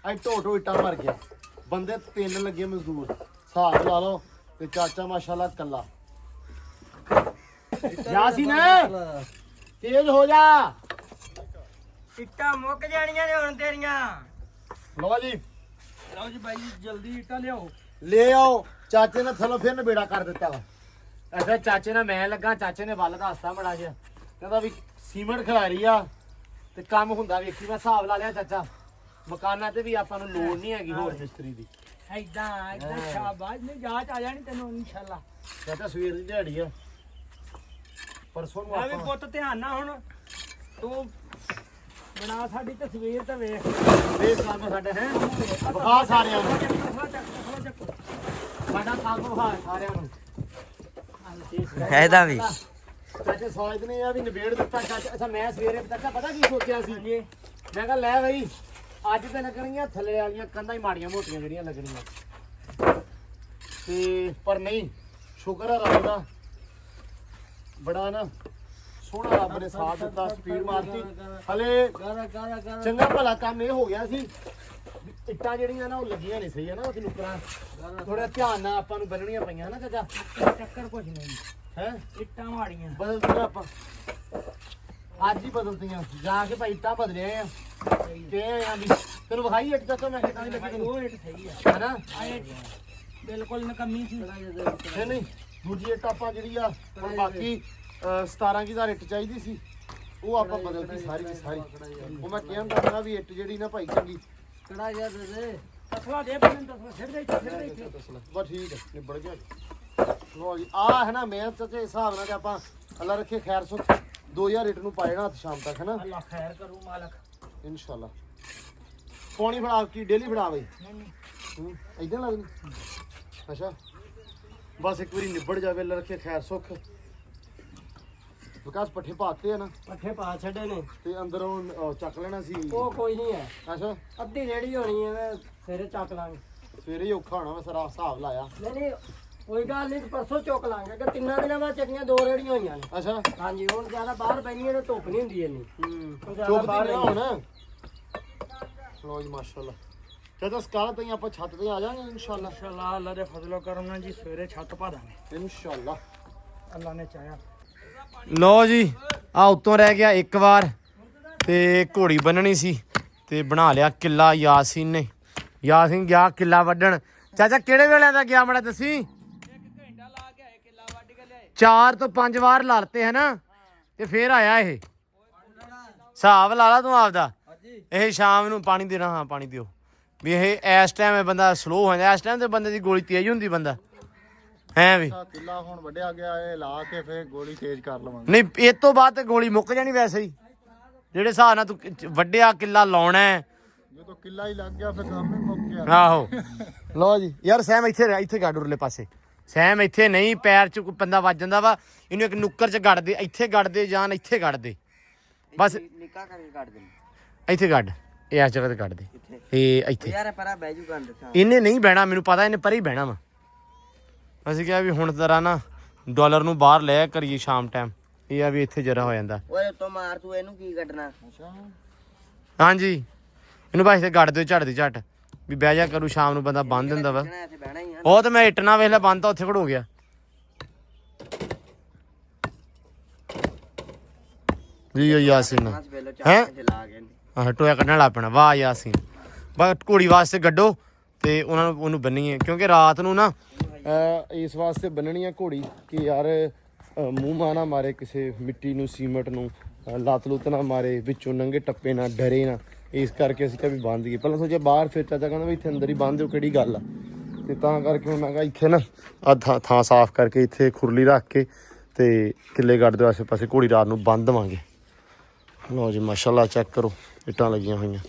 ਅੱਜ ਢੋ ਇੱਟਾਂ ਭਰ ਗਿਆ ਬੰਦੇ 3 ਲੱਗੇ ਮਜ਼ਦੂਰ ਹਿਸਾਬ ਲਾ ਲਓ ਤੇ ਚਾਚਾ ਮਾਸ਼ਾਅੱਲਾ ਕੱਲਾ ਯਾਸੀਨ ਤੇਜ਼ ਹੋ ਜਾ ਇੱਟਾਂ ਮੁੱਕ ਜਾਣੀਆਂ ਨੇ ਹੁਣ ਤੇਰੀਆਂ ਲਓ ਜੀ ਲਓ ਜੀ ਬਾਈ ਜਲਦੀ ਇੱਟਾਂ ਲਿਆਓ ਲੈ ਆਓ ਚਾਚੇ ਨੇ ਥੱਲੋਂ ਫਿਰ ਨਬੇੜਾ ਕਰ ਦਿੱਤਾ ਵਾ ਐਸਾ ਚਾਚੇ ਨਾਲ ਮੈਂ ਲੱਗਾ ਚਾਚੇ ਨੇ ਵੱਲ ਦੱਸਤਾ ਬੜਾ ਜਿਹਾ ਕਹਿੰਦਾ ਵੀ ਸੀਮੈਂਟ ਖਿਲਾਰੀ ਆ ਤੇ ਕੰਮ ਹੁੰਦਾ ਵੇਖੀ ਮੈਂ ਹਿਸਾਬ ਲਾ ਲਿਆ ਚਾਚਾ ਮਕਾਨਾਂ ਤੇ ਵੀ ਆਪਾਂ ਨੂੰ ਲੋੜ ਨਹੀਂ ਹੈਗੀ ਹੋਰ ਮਿਸਤਰੀ ਦੀ ਐਦਾਂ ਸ਼ਾਬਾਸ਼ ਨੇ ਜਾਂਚ ਆ ਜਾਣੀ ਤੈਨੂੰ ਇਨਸ਼ਾਅੱਲਾ ਚਾਚਾ ਸਵੇਰ ਦੀ ਦਿਹਾੜੀ ਆ ਪਰਸੋਂ ਨੂੰ ਆ ਵੀ ਆਪਾਂ ਪੁੱਤ ਧਿਆਨ ਨਾਲ ਹੁਣ ਤੂੰ ਬਣਾ ਸਾਡੀ ਤਸਵੀਰ ਤੇ ਵੇਖ ਵੇਖ ਕੰਮ ਸਾਡਾ ਹੈ ਵਿਖਾ ਸਾਰਿਆਂ ਨੂੰ ਸਾਡਾ ਕੰਮ ਵਿਖਾ ਸਾਰਿਆਂ ਨੂੰ ਇਹਦਾ ਵੀ ਚਾਚੇ ਸੋਚਦੇ ਆ ਵੀ ਨਿਬੇੜ ਦਿੱਤਾ ਚਾਚਾ ਅੱਛਾ ਮੈਂ ਸਵੇਰੇ ਚਾਚਾ ਪਤਾ ਕੀ ਸੋਚਿਆ ਸੀ ਮੈਂ ਕਿਹਾ ਲੈ ਬਈ ਅੱਜ ਤੇ ਲੱਗਣਗੀਆਂ ਥੱਲੇ ਵਾਲੀਆਂ ਕੰਧਾਂ ਹੀ ਮਾੜੀਆਂ ਮੋਟੀਆਂ ਜਿਹੜੀਆਂ ਲੱਗਣੀਆਂ ਤੇ ਪਰ ਨਹੀਂ ਸ਼ੁਕਰ ਹੈ ਰੱਬ ਦਾ ਬੜਾ ਨਾ ਸੋਹਣਾ ਰੱਬ ਨੇ ਸਾਥ ਦਿੱਤਾ ਸਪੀਡ ਮਾਰਤੀ ਹਲੇ ਚੰਗਾ ਭਲਾ ਕੰਮ ਇਹ ਹੋ ਗਿਆ ਸੀ ਵੀ ਇੱਟਾਂ ਜਿਹੜੀਆਂ ਨਾ ਉਹ ਲੱਗੀਆਂ ਨਹੀਂ ਸਹੀ ਹੈ ਨਾ ਉਹ ਨੁਕਰਾਂ ਥੋੜਾ ਧਿਆਨ ਨਾਲ ਆਪਾਂ ਨੂੰ ਬੰਨਣੀਆਂ ਪਈਆਂ ਨਾ ਚਾਚਾ ਚੱਕਰ ਕੁਝ ਨਹੀਂ ਹੈ ਇੱਟਾਂ ਮਾੜੀਆਂ ਬਦਲਦੀਆਂ ਆਪਾਂ ਅੱਜ ਹੀ ਬਦਲਦੀਆਂ ਜਾ ਕੇ ਭਾਈ ਇੱਟਾਂ ਬਦਲਿਆ ਆ ਤੇ ਆ ਵੀ ਤੈਨੂੰ ਵਿਖਾਈ ਇੱਟ ਚਾਚਾ ਮੈਂ ਕਿਦਾਂ ਦੀ ਲੱਗੀ ਤੈਨੂੰ ਉਹ ਇੱਟ ਸਹੀ ਆ ਹੈਨਾ ਆ ਇੱਟ ਬਿਲਕੁਲ ਨਕਮੀ ਸੀ ਨਹੀਂ ਦੂਜੀ ਇੱਟ ਆਪਾਂ ਜਿਹੜੀ ਆ ਹੁਣ ਬਾਕੀ 17 ਕੀ ਦਾ ਇੱਟ ਚਾਹੀਦੀ ਸੀ ਉਹ ਆਪਾਂ ਬਦਲਤੀ ਸਾਰੀ ਦੀ ਸਾਰੀ ਉਹ ਮੈਂ ਕਹਿੰਦਾ ਵੀ ਇੱਟ ਜਿਹੜੀ ਨਾ ਭਾਈ ਚੰਗੀ ਕੜਾ ਜਾ ਦੇ ਤਸਲਾ ਦੇ ਬੰਨ ਤਸਲਾ ਛੱਡ ਦੇ ਬਸ ਠੀਕ ਹੈ ਨਿਬੜ ਗਿਆ ਲੋ ਜੀ ਆ ਹੈ ਨਾ ਮਿਹਨਤ ਤੇ ਹਿਸਾਬ ਨਾਲ ਤੇ ਆਪਾਂ ਅੱਲਾ ਰੱਖੇ ਖੈਰ ਸੁਖ 2000 ਇੱਟ ਨੂੰ ਪਾਏਗਾ ਹੱਥ ਸ਼ਾਮ ਤੱਕ ਹੈ ਨਾ ਅੱਲਾ ਖੈਰ ਕਰੂ ਮਾਲਕ ਇਨਸ਼ਾਅੱਲਾ ਪਾਣੀ ਫੜਾ ਕੀ ਡੇਲੀ ਫੜਾ ਬਈ ਨਹੀਂ ਇਦਾਂ ਲੱਗਦੀ ਅੱਛਾ ਬਸ ਇੱਕ ਵਾਰੀ ਨਿਬੜ ਜਾਵੇ ਅੱਲਾ ਰੱਖੇ ਖੈਰ ਸੁਖ ਵਿਕਾਸ ਪੱਠੇ ਪਾਤੇ ਆ ਨਾ ਪੱਠੇ ਪਾ ਛੱਡੇ ਨੇ ਤੇ ਅੰਦਰੋਂ ਚੱਕ ਲੈਣਾ ਸੀ। ਉਹ ਕੋਈ ਨਹੀਂ ਹੈ, ਅੱਛਾ ਅੱਧੀ ਰੇੜੀ ਹੋਣੀ ਹੈ, ਸਵੇਰੇ ਚੱਕ ਲਾਂਗੇ। ਸਵੇਰੇ ਹੀ ਔਖਾ ਹੋਣਾ ਵਾ, ਸਾਰਾ ਹਿਸਾਬ ਲਾਇਆ। ਨਹੀਂ ਕੋਈ ਗੱਲ ਨਹੀਂ, ਪਰਸੋਂ ਚੁੱਕ ਲਾਂਗੇ ਕਿ 3 ਦਿਨਾਂ ਬਾਅਦ ਚੱਕੀਆਂ 2 ਰੇੜੀਆਂ ਹੋਈਆਂ ਨੇ। ਅੱਛਾ ਹਾਂਜੀ ਹੁਣ ਜ਼ਿਆਦਾ ਬਾਹਰ ਬੈਣੀਆਂ ਨੇ, ਧੁੱਪ ਨਹੀਂ ਹੁੰਦੀ ਇੰਨੀ। ਚੁੱਪ ਬਾਹਰ ਹੁਣ ਲੋ ਜੀ ਮਾਸ਼ਾਅੱਲਾ। ਚਾਚਾ ਸਕਾਲ ਤਈ ਆਪਾਂ ਛੱਤ ਤੇ ਆ ਜਾਾਂਗੇ ਇਨਸ਼ਾਅੱਲਾ। ਇਨਸ਼ਾਅੱਲਾ ਅੱਲਾ ਦੇ ਫਜ਼ਲੋ ਕਰਮ ਨਾਲ ਜੀ ਸਵੇਰੇ ਛੱਤ ਪਾ ਦਾਂਗੇ ਇਨਸ਼ਾਅੱਲਾ ਅੱਲਾ ਨੇ ਚਾਹਿਆ। ਲੋ ਜੀ ਆ ਉੱਤੋਂ ਰਹਿ ਗਿਆ ਇੱਕ ਵਾਰ ਤੇ ਘੋੜੀ ਬੰਨਣੀ ਸੀ ਤੇ ਬਣਾ ਲਿਆ ਕਿੱਲਾ ਯਾਸੀਨ ਨੇ। ਯਾਸੀਨ ਗਿਆ ਕਿੱਲਾ ਵੱਢਣ। ਚਾਚਾ ਕਿਹੜੇ ਵੇਲੇ ਦਾ ਗਿਆ ਮੜਾ ਦੱਸੀ। 1 ਘੰਟਾ ਲਾ ਕੇ ਆਏ, ਕਿੱਲਾ ਵੱਢ ਕੇ ਲਿਆਏ। 4 ਤੋਂ 5 ਵਾਰ ਲਾਤੇ ਹੈ ਨਾ ਤੇ ਫੇਰ ਆਇਆ ਇਹ। ਹਿਸਾਬ ਲਾ ਲਾ ਤੂੰ ਆਪਦਾ। ਇਹ ਸ਼ਾਮ ਨੂੰ ਪਾਣੀ ਦੇਣਾ। ਹਾਂ ਪਾਣੀ ਦਿਓ ਵੀ ਇਹ ਇਸ ਟਾਈਮ ਇਹ ਬੰਦਾ ਸਲੋ ਹੋ ਜਾਂਦਾ। ਇਸ ਟਾਈਮ ਤੇ ਬੰਦੇ ਦੀ ਗੋਲੀ ਤੇਜ਼ ਹੁੰਦੀ ਬੰਦਾ ਹੈ ਵੀ। ਕਿੱਲਾ ਹੁਣ ਵੱਢਿਆ ਗਿਆ, ਇਹ ਲਾ ਕੇ ਫੇਰ ਗੋਲੀ ਤੇਜ਼ ਕਰ ਲਵਾਂਗੇ। ਨਹੀਂ ਇਹ ਤੋਂ ਬਾਅਦ ਤੇ ਗੋਲੀ ਮੁੱਕ ਜਾਣੀ ਵੈਸੇ ਹੀ। ਜਿਹੜੇ ਹਿਸਾਬ ਨਾਲ ਤੂੰ ਵੱਢਿਆ ਕਿੱਲਾ ਲਾਉਣਾ ਹੈ। ਜਦੋਂ ਕਿੱਲਾ ਹੀ ਲੱਗ ਗਿਆ ਫਿਰ ਕੰਮ ਹੀ ਮੁੱਕ ਗਿਆ। ਆਹੋ ਲੋ ਜੀ ਯਾਰ ਸੈਮ ਇੱਥੇ ਗੱਡ ਉਰਲੇ ਪਾਸੇ। ਸੈਮ ਇੱਥੇ ਨਹੀਂ, ਪੈਰ ਚ ਕੋਈ ਬੰਦਾ ਵੱਜ ਜਾਂਦਾ ਵਾ, ਇਹਨੂੰ ਇੱਕ ਨੁੱਕਰ ਚ ਗੱਡ ਦੇ। ਇੱਥੇ ਗੱਡ ਦੇ ਜਾਂ ਇੱਥੇ ਗੱਡ ਦੇ ਬਸ। ਨਿੱਕਾ ਕਰਕੇ ਕੱਢ ਦੇ ਇੱਥੇ ਗੱਡ, ਇਹ ਇਸ ਜਗ੍ਹਾ ਤੇ ਗੱਡ ਦੇ। ਇਹ ਇੱਥੇ ਯਾਰ ਪਰਾ ਬਹਿ ਜੂ ਗੰਦ ਥਾਂ। ਇਹਨੇ ਨਹੀਂ ਬਹਿਣਾ, ਮੈਨੂੰ ਪਤਾ ਇਹਨੇ ਪਰੇ ਹੀ ਬਹਿਣਾ ਵਾ। ਅਸੀਂ ਕਿਹਾ ਵੀ ਹੁਣ ਤਰ੍ਹਾਂ ਨਾ ਡਾਲਰ ਨੂੰ ਬਾਹਰ ਲੈ ਕਰੀਏ ਸ਼ਾਮ ਟਾਈਮ। ਇਹ ਆ ਵੀ ਇੱਥੇ ਜਰਾ ਹੋ ਜਾਂਦਾ। ਓਏ ਉੱਤੋਂ ਮਾਰ ਤੂੰ, ਇਹਨੂੰ ਕੀ ਕੱਢਣਾ। ਹਾਂਜੀ ਇਹਨੂੰ ਬਸ ਇੱਥੇ ਗੱਡ ਦਿਓ ਝੱਟ ਦੀ ਝੱਟ ਵੀ ਬਹਿ ਜਾ ਕਰੂ। ਸ਼ਾਮ ਨੂੰ ਬੰਦਾ ਬੰਨ ਦਿੰਦਾ ਵਾ। ਇੱਥੇ ਬਹਿਣਾ ਹੀ ਆ। ਉਹ ਤੇ ਮੈਂ ਇੱਟ ਨਾਲ ਵੇਖ ਲਿਆ ਬੰਨਤਾ, ਉੱਥੇ ਖੜੋ ਗਿਆ। ਜੀ ਯਾਸੀਨ ਬਸ ਵੇਲੋ ਹੈਂ? ਚਾਹ ਤੇ ਲਾ ਕੇ ਆਹ ਟੋਇਆ ਕੱਢਣ ਲੱਗ ਪੈਣਾ। ਵਾਹ ਯਾਸੀਨ। ਬਸ ਘੋੜੀ ਵਾਸਤੇ ਗੱਡੋ ਤੇ ਉਹਨੂੰ ਬੰਨੀਏ ਕਿਉਂਕਿ ਰਾਤ ਨੂੰ ਨਾ ਇਸ ਵਾਸਤੇ ਬੰਨਣੀ ਆ ਘੋੜੀ ਕਿ ਯਾਰ ਮੂੰਹ ਮਾ ਨਾ ਮਾਰੇ ਕਿਸੇ ਮਿੱਟੀ ਨੂੰ, ਸੀਮਟ ਨੂੰ, ਲੱਤ ਲੁੱਤ ਨਾ ਮਾਰੇ, ਵਿੱਚੋਂ ਨੰਗੇ ਟੱਪੇ ਨਾ, ਡਰੇ ਨਾ। ਇਸ ਕਰਕੇ ਅਸੀਂ ਕਿਹਾ ਵੀ ਬੰਨ ਦਈਏ। ਪਹਿਲਾਂ ਸੋਚਿਆ ਬਾਹਰ, ਫਿਰ ਚਾਚਾ ਕਹਿੰਦਾ ਵੀ ਇੱਥੇ ਅੰਦਰ ਹੀ ਬੰਨ ਦਿਓ, ਕਿਹੜੀ ਗੱਲ ਆ। ਤੇ ਤਾਂ ਕਰਕੇ ਮੈਂ ਕਿਹਾ ਇੱਥੇ ਨਾ ਆ ਥਾਂ ਸਾਫ਼ ਕਰਕੇ ਇੱਥੇ ਖੁਰਲੀ ਰੱਖ ਕੇ ਤੇ ਕਿੱਲੇ ਗੱਡ ਦੇ ਆਸੇ ਪਾਸੇ ਘੋੜੀ ਰਾਤ ਨੂੰ ਬੰਨ ਦੇਵਾਂਗੇ। ਲਓ ਜੀ ਮਾਸ਼ਾਅੱਲਾ ਚੈੱਕ ਕਰੋ, ਇੱਟਾਂ ਲੱਗੀਆਂ ਹੋਈਆਂ।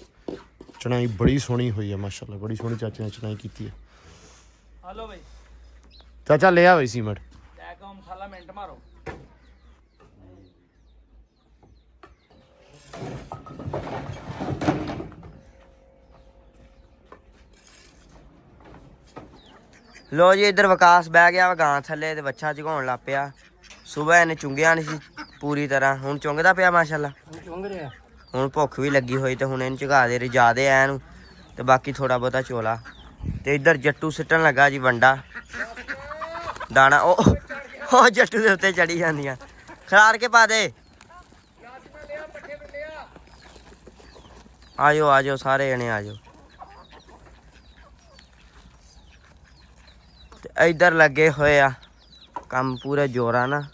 ਚਣਾਈ ਬੜੀ ਸੋਹਣੀ ਹੋਈ ਆ ਮਾਸ਼ਾਅੱਲਾ, ਬੜੀ ਸੋਹਣੀ ਚਾਚੇ ਨੇ ਚਣਾਈ ਕੀਤੀ ਹੈ। ਹਲੋ ਬਈ ਚਾਚਾ ਲਿਆ ਹੋਈ ਸੀਮਟ। ਲੈ ਕੇ ਮਸਾਲਾ ਮਿੰਟ ਮਾਰੋ। ਲੋ ਜੀ ਇੱਧਰ ਵਿਕਾਸ ਬਹਿ ਗਿਆ ਵਾ ਗਾਂ ਥੱਲੇ ਤੇ ਬੱਚਾ ਝਗਾਉਣ ਲੱਗ ਪਿਆ। ਸਵੇਰ ਇਹਨੇ ਚੁੰਗਿਆ ਨਹੀਂ ਸੀ ਪੂਰੀ ਤਰ੍ਹਾਂ, ਹੁਣ ਚੁੰਗਦਾ ਪਿਆ ਮਾਸ਼ਾਅੱਲਾ। ਚੁੰਗ ਰਿਹਾ। ਹੁਣ ਭੁੱਖ ਵੀ ਲੱਗੀ ਹੋਈ ਤੇ ਹੁਣ ਇਹਨੂੰ ਝਗਾ ਦੇ ਰਜਾ ਦੇ ਐ ਨੂੰ ਤੇ ਬਾਕੀ ਥੋੜਾ ਬਹੁਤਾ ਚੋਲਾ। ਤੇ ਇੱਧਰ ਜੱਟੂ ਸਿੱਟਣ ਲੱਗਾ ਜੀ ਵੰਡਾ ਦਾਣਾ। ਉਹ ਜੱਟੂ ਦੇ ਉੱਤੇ ਚੜੀ ਜਾਂਦੀਆਂ। ਖਿਲਾਰ ਕੇ ਪਾ ਦੇ। ਆਜੋ ਆਜੋ ਸਾਰੇ ਜਣੇ ਆਜੋ। ਤੇ ਇੱਧਰ ਲੱਗੇ ਹੋਏ ਆ ਕੰਮ ਪੂਰੇ ਜ਼ੋਰਾਂ ਨਾਲ।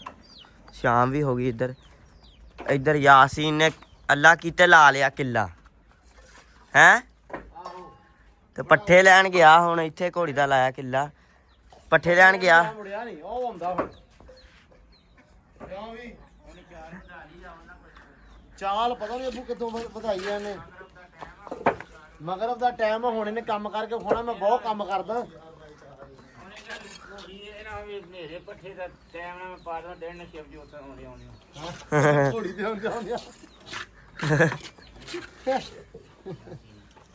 ਸ਼ਾਮ ਵੀ ਹੋ ਗਈ ਇੱਧਰ। ਇੱਧਰ ਯਾਸੀਨ ਨੇ ਅੱਲਾ ਕੀਤੇ ਲਾ ਲਿਆ ਕਿੱਲਾ ਹੈ ਤੇ ਪੱਠੇ ਲੈਣ ਗਿਆ। ਹੁਣ ਇੱਥੇ ਘੋੜੀ ਦਾ ਲਾਇਆ ਕਿੱਲਾ, ਪੱਠੇ ਲੈਣ ਗਿਆ। ਮੁੜਿਆ ਨਹੀਂ, ਉਹ ਆਉਂਦਾ ਹੁਣ। ਚਾਲ ਪਤਾ ਨਹੀਂ ਅੱਬੂ ਕਿੱਥੋਂ ਵਧਾਈ ਆ ਇਹਨੇ। ਮਗਰਬ ਦਾ ਟਾਈਮ ਹੁਣ ਇਹਨੇ ਕੰਮ ਕਰਕੇ ਖਾਣਾ। ਮੈਂ ਬਹੁਤ ਕੰਮ ਕਰਦਾ। ਨੇਰੇ ਪੱਠੇ ਦਾ ਟਾਈਮ ਨਾਲ ਮੈਂ ਪਾ ਦਵਾਂ, ਦਿਨ ਸ਼ਿਵ ਜੋਤ ਆਉਂਦੇ ਘੋੜੀ ਤੇ ਹੁਣ ਜਾਂਦੇ ਆ।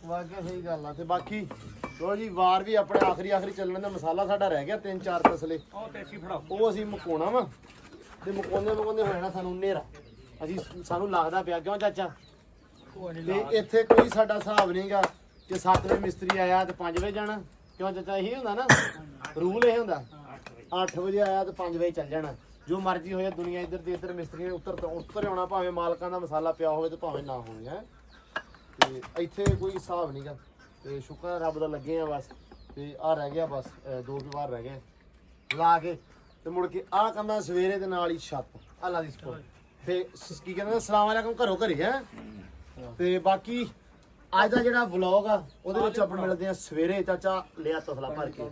ਵਾਕਿਆ ਸਹੀ ਗੱਲ ਆ। ਤੇ ਬਾਕੀ ਲੋ ਜੀ ਵਾਰ ਵੀ ਆਪਣੇ ਆਖਰੀ ਚੱਲਣ ਦਾ। ਮਸਾਲਾ ਸਾਡਾ ਰਹਿ ਗਿਆ 3-4 ਤਸਲੇ, ਉਹ ਤੇਸੀ ਫੜਾਓ। ਉਹ ਅਸੀਂ ਮਕਾਉਣਾ ਵਾ ਤੇ ਮਕਾਉਂਦੇ ਹੋ ਜਾਣਾ ਸਾਨੂੰ ਹਨੇਰਾ। ਸਾਨੂੰ ਲੱਗਦਾ ਪਿਆ ਕਿਉਂ ਚਾਚਾ। ਤੇ ਇੱਥੇ ਕੋਈ ਸਾਡਾ ਹਿਸਾਬ ਨਹੀਂਗਾ ਕਿ 7 ਵਜੇ ਮਿਸਤਰੀ ਆਇਆ ਤੇ 5 ਵਜੇ ਜਾਣਾ। ਕਿਉਂ ਚਾਚਾ, ਇਹੀ ਹੁੰਦਾ ਨਾ ਰੂਲ, ਇਹ ਹੁੰਦਾ 8 ਵਜੇ ਆਇਆ ਤੇ 5 ਵਜੇ ਚੱਲ ਜਾਣਾ। ਜੋ ਮਰਜ਼ੀ ਹੋਇਆ ਦੁਨੀਆ ਇੱਧਰ ਦੇ ਇੱਧਰ ਮਿਸਤਰੀ ਨੇ ਉੱਤਰ ਆਉਣਾ, ਭਾਵੇਂ ਮਾਲਕਾਂ ਦਾ ਮਸਾਲਾ ਪਿਆ ਹੋਵੇ ਤੇ ਭਾਵੇਂ ਨਾ ਹੋਵੇ ਹੈ। ਤੇ ਇੱਥੇ ਕੋਈ ਹਿਸਾਬ ਨਹੀਂਗਾ। ਤੇ ਸ਼ੁਕਰ ਰੱਬ ਦਾ ਲੱਗੇ ਆ ਬਸ। ਤੇ ਆਹ ਰਹਿ ਗਿਆ ਬਸ 2 ਵਾਰ ਰਹਿ ਗਏ ਲਾ ਕੇ ਤੇ ਮੁੜ ਕੇ ਆਹ ਕੰਦਾ ਸਵੇਰੇ ਦੇ ਨਾਲ ਹੀ ਛੱਤ ਅੱਲਾ ਦੀ ਸਪੋਰਟ। ਤੇ ਕੀ ਕਹਿੰਦੇ ਅਸਲਾਮ ਅਲੈਕੁਮ ਘਰੋਂ ਘਰੇ ਹੈ। ਤੇ ਬਾਕੀ ਅੱਜ ਦਾ ਜਿਹੜਾ ਵਲੌਗ ਆ ਉਹਦੇ ਵਿੱਚ ਆਪਾਂ ਮਿਲਦੇ ਆ ਸਵੇਰੇ। ਚਾਚਾ ਲਿਆ ਤਸਲਾ ਭਰ ਕੇ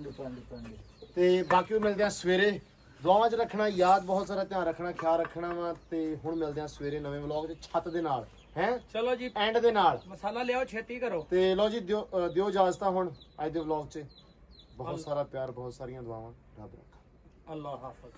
ਤੇ ਬਾਕੀ ਮਿਲਦੇ ਆ ਸਵੇਰੇ। ਦੁਆਵਾਂ 'ਚ ਰੱਖਣਾ ਯਾਦ, ਬਹੁਤ ਸਾਰਾ ਧਿਆਨ ਰੱਖਣਾ, ਖਿਆਲ ਰੱਖਣਾ ਵਾ। ਤੇ ਹੁਣ ਮਿਲਦੇ ਆ ਸਵੇਰੇ ਨਵੇਂ ਵਲੌਗ 'ਚ ਛੱਤ ਦੇ ਨਾਲ ਹੈ। ਚਲੋ ਜੀ ਐਂਡ ਦੇ ਨਾਲ ਮਸਾਲਾ ਲਿਆਓ, ਛੇਤੀ ਕਰੋ। ਤੇ ਲਓ ਜੀ ਦਿਓ ਇਜਾਜ਼ਤਾਂ ਹੁਣ ਅੱਜ ਦੇ ਵਲੌਗ 'ਚ। ਬਹੁਤ ਸਾਰਾ ਪਿਆਰ, ਬਹੁਤ ਸਾਰੀਆਂ ਦੁਆਵਾਂ। ਰੱਬ ਰੱਖਾ। ਅੱਲਾਹ ਹਾਫਿਜ਼।